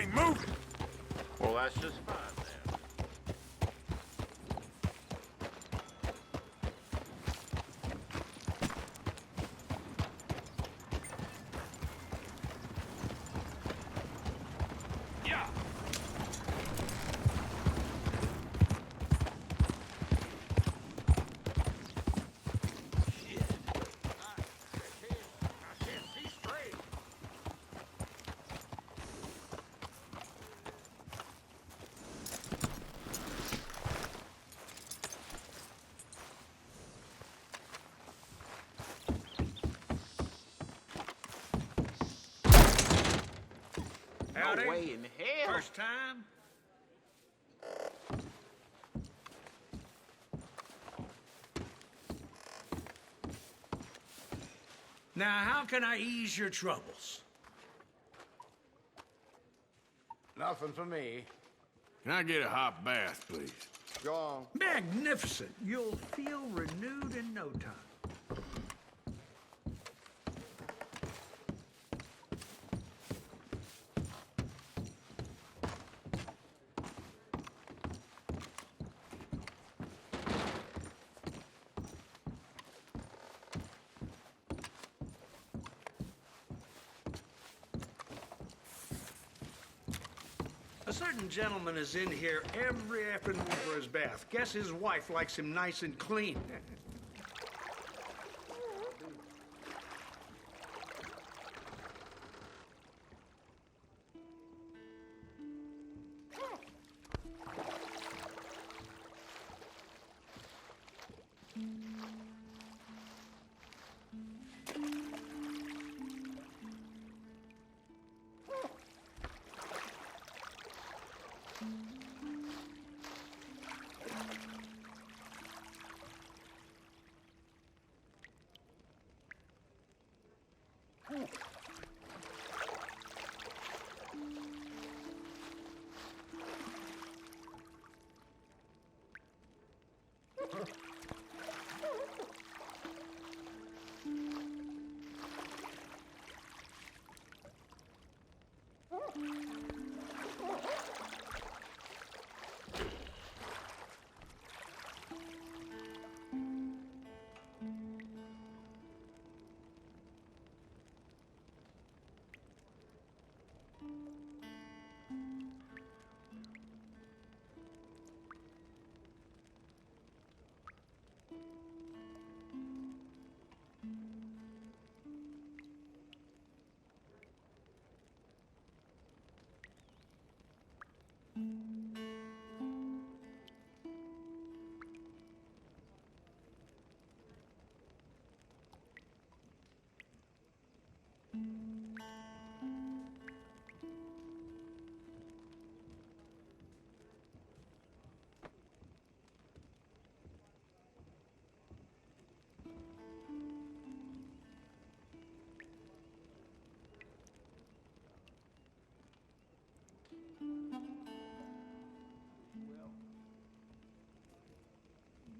say move it! Well, that's just fine then. Yeah. Howdy. No way in hell. First time? Now, how can I ease your troubles? Nothing for me. Can I get a hot bath, please? Go on. Magnificent. You'll feel renewed in no time. A certain gentleman is in here every afternoon for his bath. Guess his wife likes him nice and clean.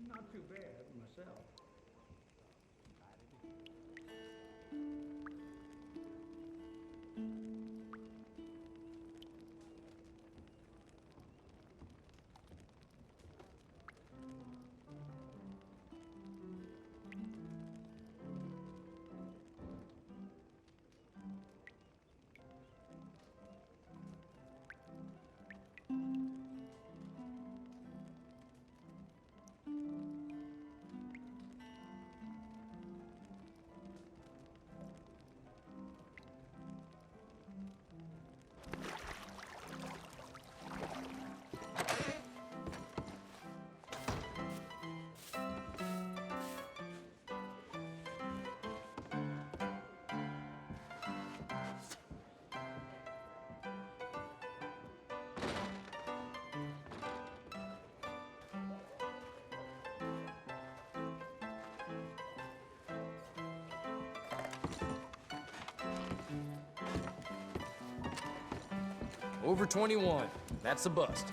Not too bad myself. Over 21. That's a bust.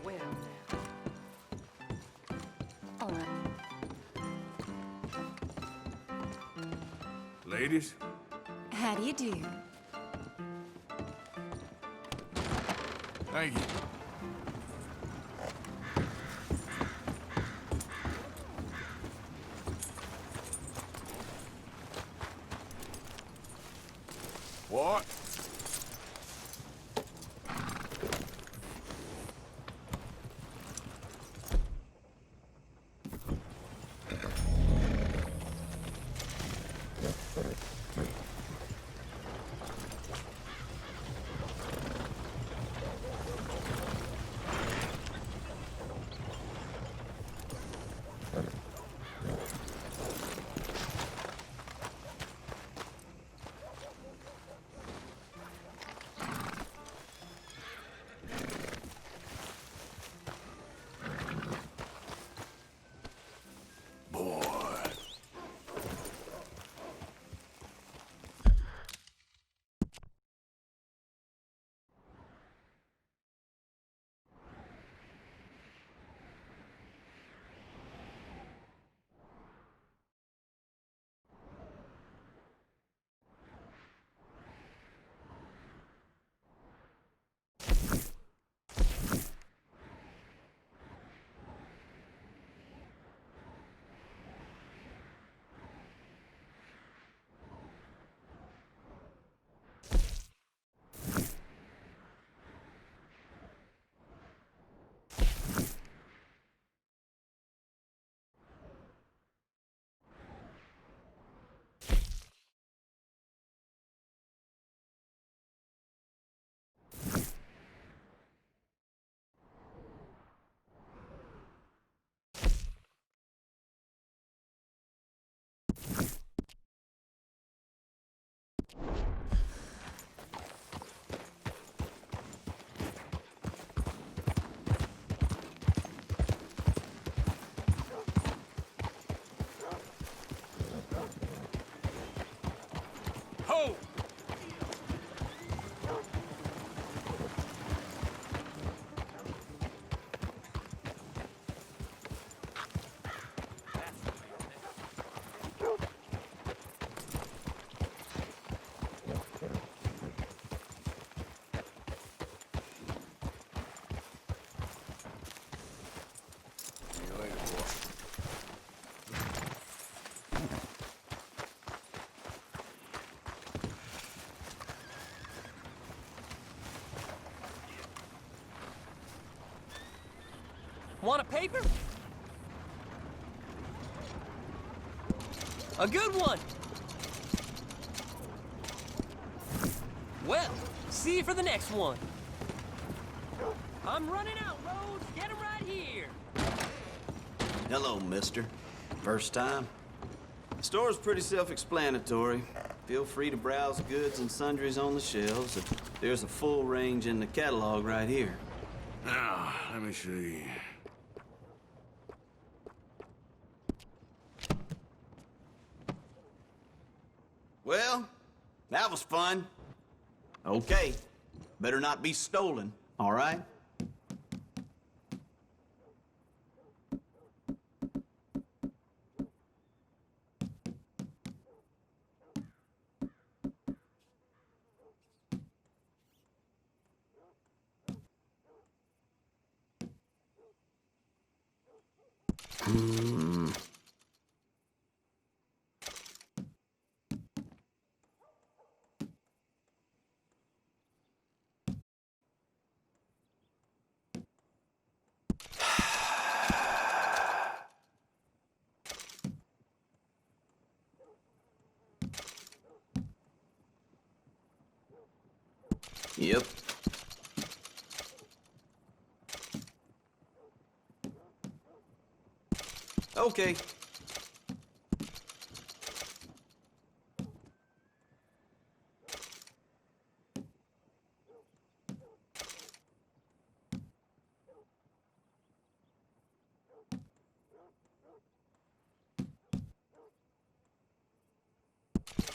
Well, now. ladies. How do you do? Thank you. What? Ho! Want a paper? A good one! Well, see you for the next one. I'm running out, Rhodes. Get him right here. Hello, mister. First time? The store's pretty self-explanatory. Feel free to browse goods and sundries on the shelves. There's a full range in the catalog right here. Now, let me see. Well, that was fun. Okay. Better not be stolen, all right? Yep. Okay.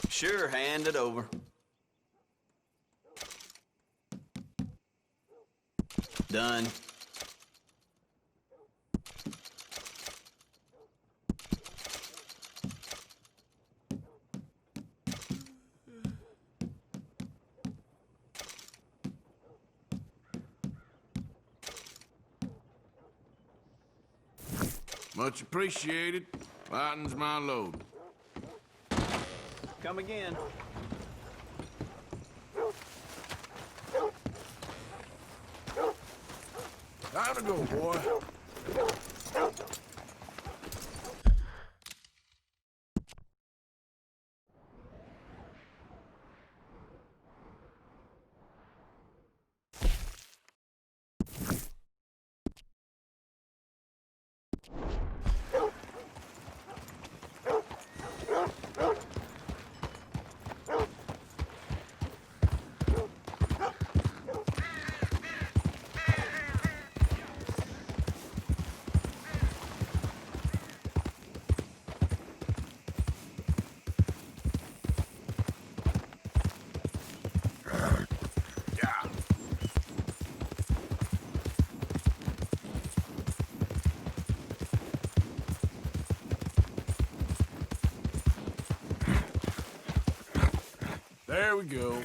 Sure, hand it over. Done. Much appreciated. Lightens my load. Come again. Time to go, boy. There we go.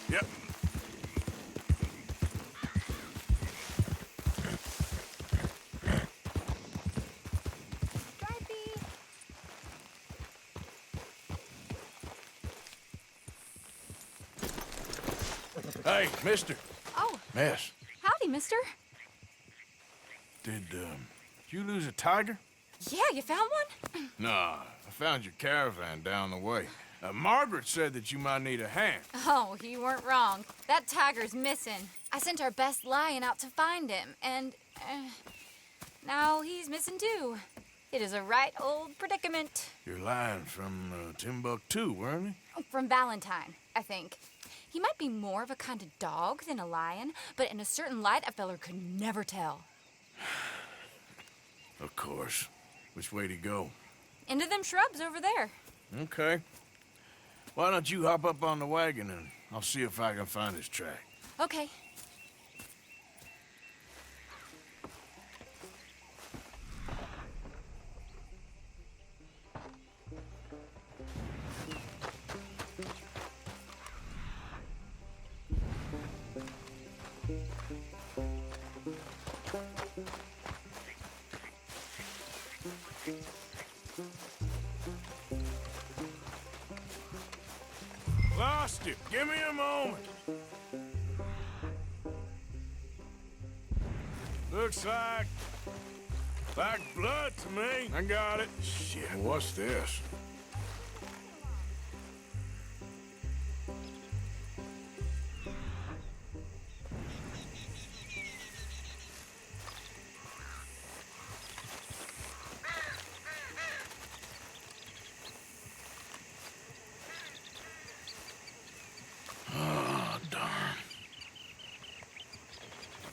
Yep. Hey, mister. Oh, Miss, howdy, mister. did you lose a tiger? Yeah, you found one? Nah, I found your caravan down the way. Margaret said that you might need a hand. Oh, you weren't wrong. That tiger's missing. I sent our best lion out to find him, and now he's missing too. It is a right old predicament. You're lying from Timbuktu, weren't you? From Valentine, I think. He might be more of a kind of dog than a lion, but in a certain light, a feller could never tell. Of course. Which way to go? Into them shrubs over there. Okay. Why don't you hop up on the wagon and I'll see if I can find his track. Okay. Lost it. Give me a moment. Looks like blood to me. I got it. Shit, what's this?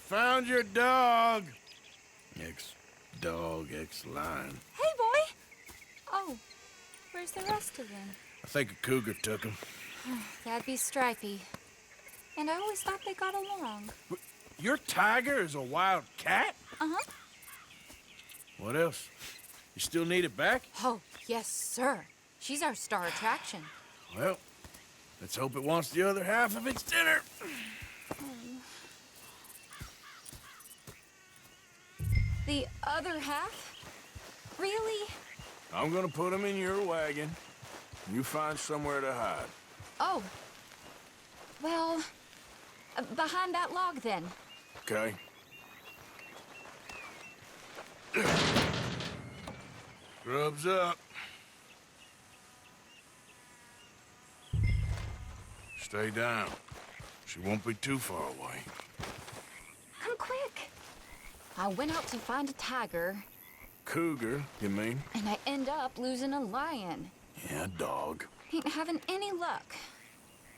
Found your dog. Ex-dog, ex-lion. Hey, boy! Oh, where's the rest of them? I think a cougar took him. That'd be Stripey. And I always thought they got along. Your tiger is a wild cat? Uh-huh. What else? You still need it back? Oh, yes, sir. She's our star attraction. Well, let's hope it wants the other half of its dinner. The other half? Really? I'm gonna put him in your wagon. You find somewhere to hide. Oh. Well, behind that log, then. Okay. Grub's up. Stay down. She won't be too far away. Come quick. I went out to find a tiger, Cougar, you mean? and I end up losing a lion. Yeah, dog. Ain't having any luck.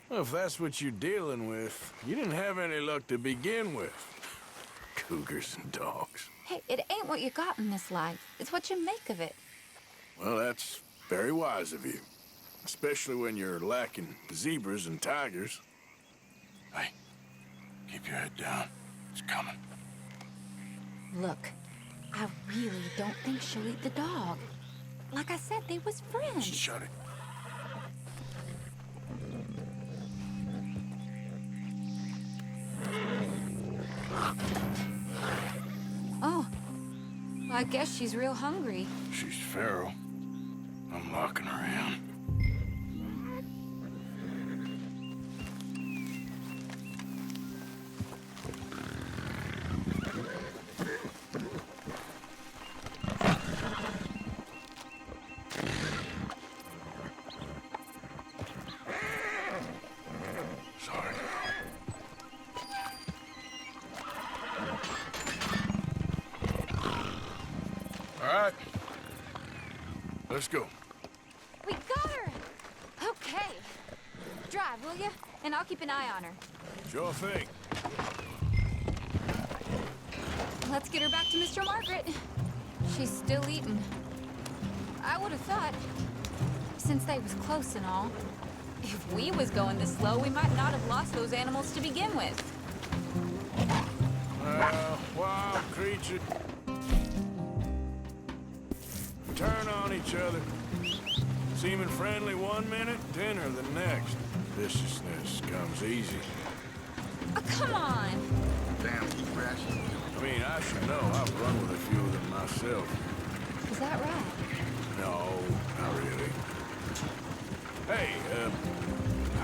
Well, if that's what you're dealing with, you didn't have any luck to begin with. Cougars and dogs. Hey, it ain't what you got in this life. It's what you make of it. Well, that's very wise of you. Especially when you're lacking zebras and tigers. Hey, keep your head down. It's coming. Look, I really don't think she'll eat the dog. Like I said, they was friends. Shut it. Oh, I guess she's real hungry. She's feral. I'm locking her in. Sorry. All right. Let's go. We got her! Okay. Drive, will you? And I'll keep an eye on her. Sure thing. Let's get her back to Mr. Margaret. She's still eating. I would have thought, since they was close and all, if we was going this slow, we might not have lost those animals to begin with. Wild creature. Turn on each other. Seeming friendly one minute, dinner the next. Viciousness comes easy. Oh, come on! Damn, fresh. I mean, I should know. I've run with a few of them myself. Is that right? No, not really. Hey,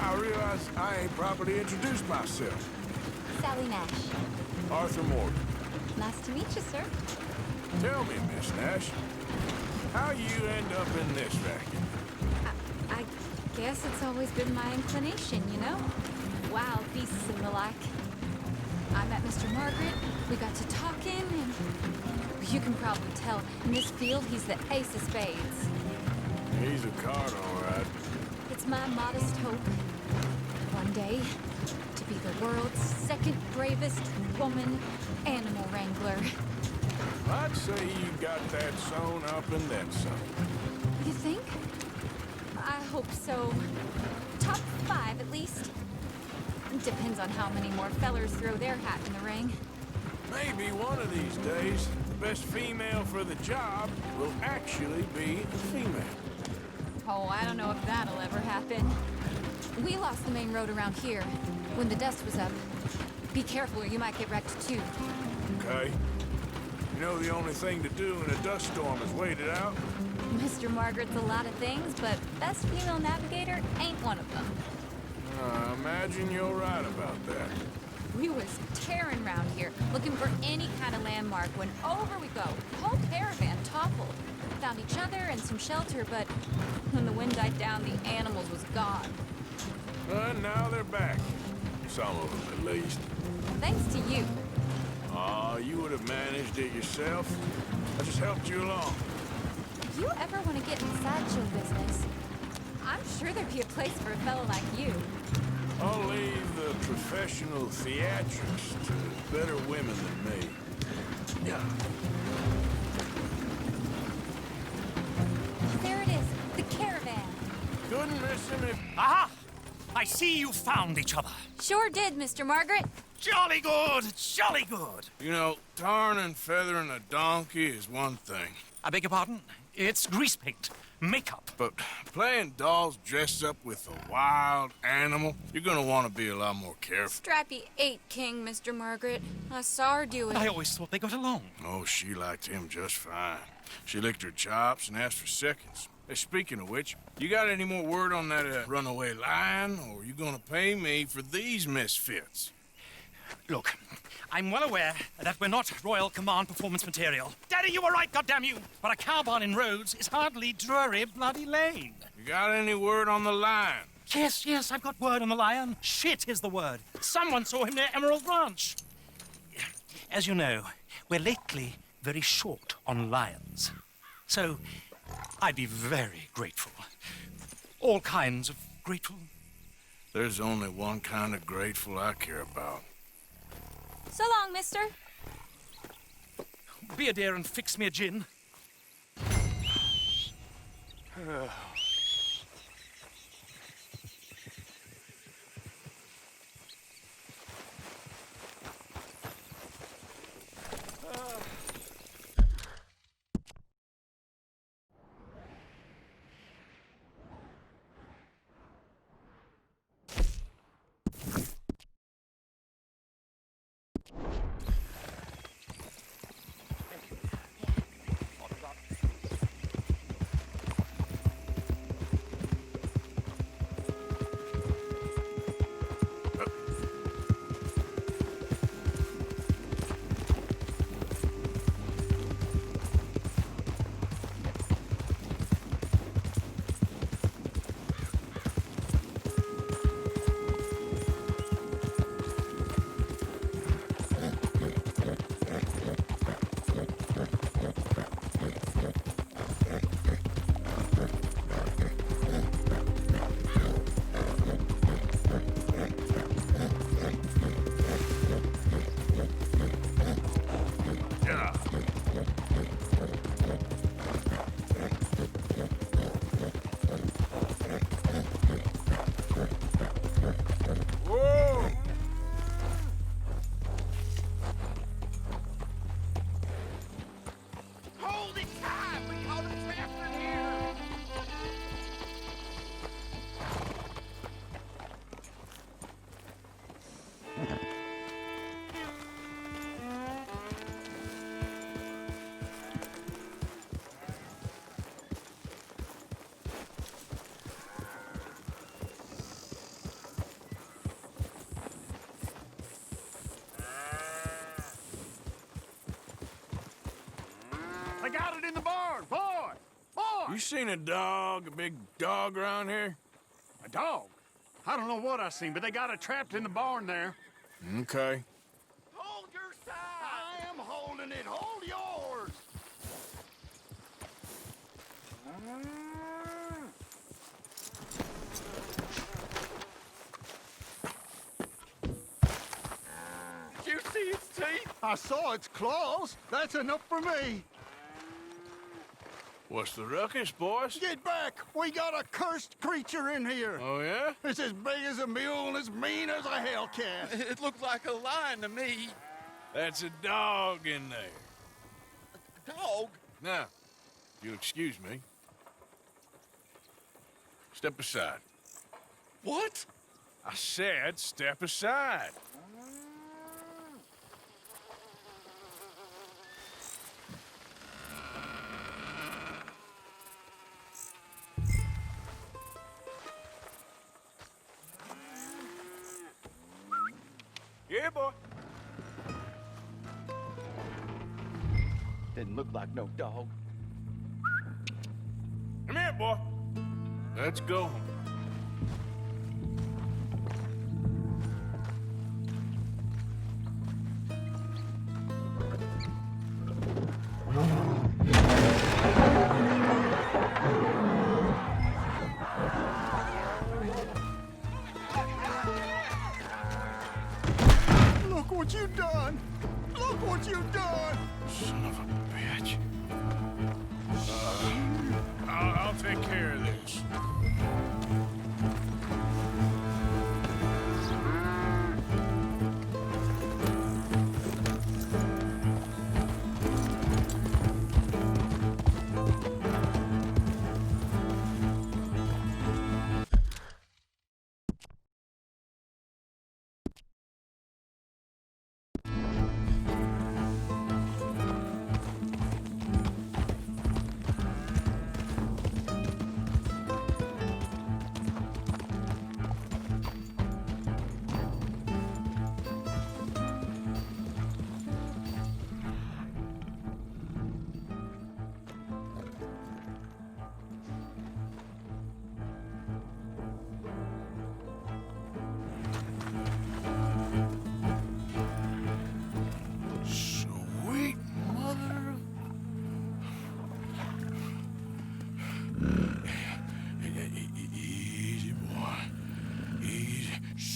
I realize I ain't properly introduced myself. Sally Nash. Arthur Morgan. Nice to meet you, sir. Tell me, Miss Nash, how you end up in this racket? I guess it's always been my inclination, you know? Wild beasts and the like. I met Mr. Margaret, we got to talking, and you can probably tell, in this field, he's the ace of spades. He's a card, all right. It's my modest hope, one day, to be the world's second bravest woman animal wrangler. I'd say you got that sewn up and then some. You think? I hope so. Top 5, at least. Depends on how many more fellers throw their hat in the ring. Maybe one of these days, the best female for the job will actually be a female. Oh, I don't know if that'll ever happen. We lost the main road around here when the dust was up. Be careful or you might get wrecked too. Okay. You know the only thing to do in a dust storm is wait it out? Mr. Margaret's a lot of things, but best female navigator ain't one of them. I imagine you're right about that. We was tearing around here, looking for any kind of landmark when over we go. Whole caravan toppled. Found each other and some shelter, but when the wind died down, the animals was gone. And now they're back. Some of them, at least. Thanks to you. Aw, you would have managed it yourself. I just helped you along. If you ever want to get inside show business, I'm sure there'd be a place for a fellow like you. I'll leave the professional theatrics to better women than me. Yeah. There it is, the caravan. Couldn't miss him if... Aha! I see you found each other. Sure did, Mr. Margaret. Jolly good, jolly good. You know, tarring and feathering a donkey is one thing. I beg your pardon? It's grease paint, makeup. But playing dolls dressed up with a wild animal, you're gonna want to be a lot more careful. Strappy ate King, Mr. Margaret. I saw her do it. I always thought they got along. Oh, she liked him just fine. She licked her chops and asked for seconds. Hey, speaking of which, you got any more word on that runaway lion, or are you gonna pay me for these misfits? Look, I'm well aware that we're not Royal Command performance material. Daddy, you were right, goddamn you! But a cow barn in Rhodes is hardly Drury Bloody Lane. You got any word on the lion? Yes, I've got word on the lion. Shit is the word. Someone saw him near Emerald Ranch. As you know, we're lately very short on lions. So, I'd be very grateful. All kinds of grateful. There's only one kind of grateful I care about. So long, mister. Be a dear and fix me a gin. I got it in the barn, boy! Boy! You seen a dog, a big dog around here? A dog? I don't know what I seen, but they got it trapped in the barn there. Okay. Hold your side! I am holding it. Hold yours! Did you see its teeth? I saw its claws. That's enough for me. What's the ruckus, boys? Get back! We got a cursed creature in here. Oh, yeah? It's as big as a mule and as mean as a hellcat. It looked like a lion to me. That's a dog in there. A dog? Now, if you'll excuse me. Step aside. What? I said step aside. Yeah, boy. Didn't look like no dog. Come here, boy. Let's go. Look what you done! Look what you done! Son of a bitch. I'll take care of this.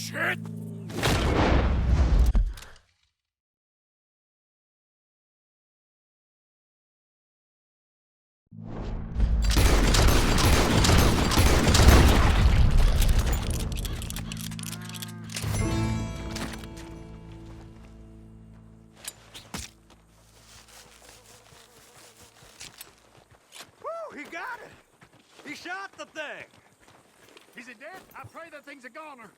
shit! Woo, he got it! He shot the thing! Is it dead? I pray that thing's a goner.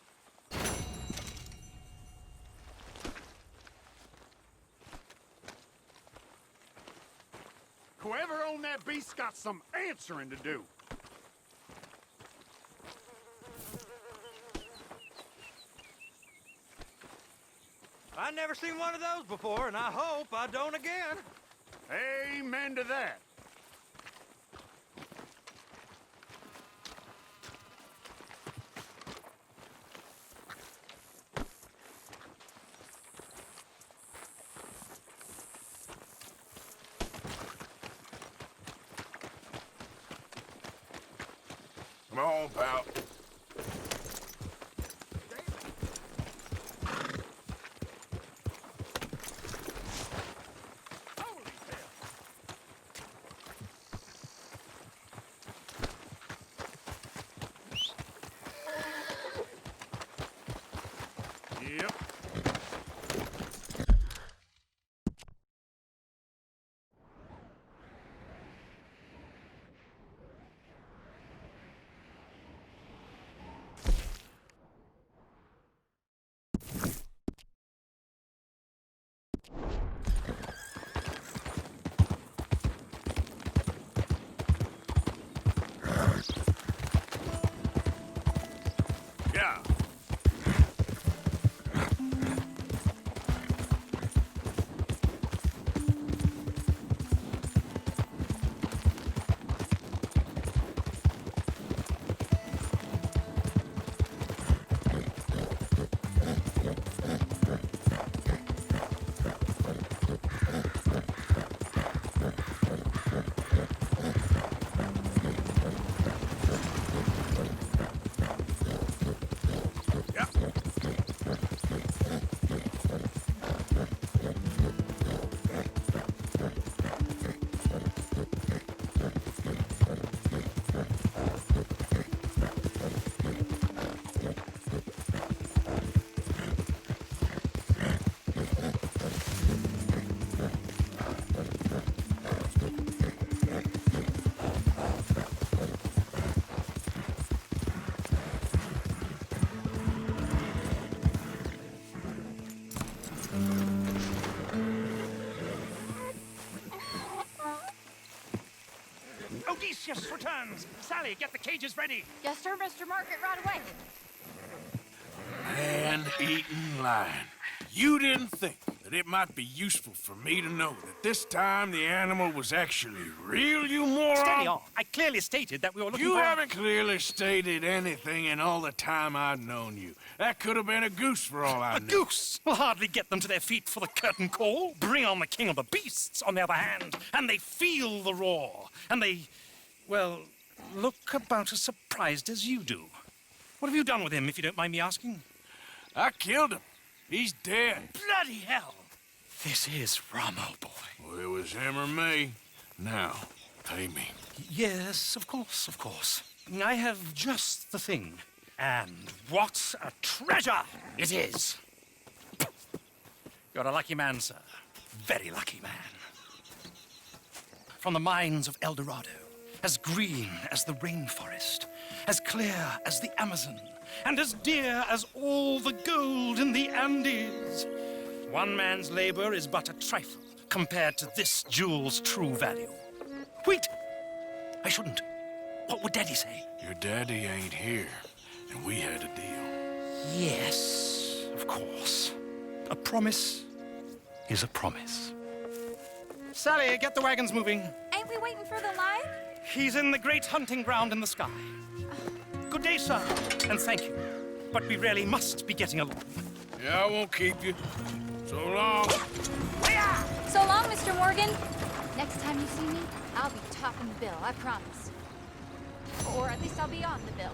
Whoever owned that beast's got some answering to do. I never seen one of those before, and I hope I don't again. Amen to that. Come on, pal. Yep. Yeah. Odysseus returns! Sally, get the cages ready! Yes, sir, Mr. Margaret, right away. Man-eating lion. You didn't think that it might be useful for me to know that this time the animal was actually real, you moron? Steady on. I clearly stated that we were looking You for... haven't clearly stated anything in all the time I've known you. That could have been a goose for all I A knew. goose will hardly get them to their feet for the curtain call. Bring on the king of the beasts, on the other hand, and they feel the roar. And they, well, look about as surprised as you do. What have you done with him, if you don't mind me asking? I killed him. He's dead. Bloody hell! This is Ramo, boy. Well, it was him or me. Now, pay me. Yes, of course, of course. I have just the thing. And what a treasure it is! You're a lucky man, sir. Very lucky man. From the mines of El Dorado, as green as the rainforest, as clear as the Amazon, and as dear as all the gold in the Andes. One man's labor is but a trifle compared to this jewel's true value. Wait! I shouldn't. What would Daddy say? Your daddy ain't here, and we had a deal. Yes, of course. A promise is a promise. Sally, get the wagons moving. Ain't we waiting for the lion? He's in the great hunting ground in the sky. Good day, sir, and thank you. But we really must be getting along. Yeah, I won't keep you. So long. So long, Mr. Morgan. Next time you see me, I'll be topping the bill, I promise. Or at least I'll be on the bill.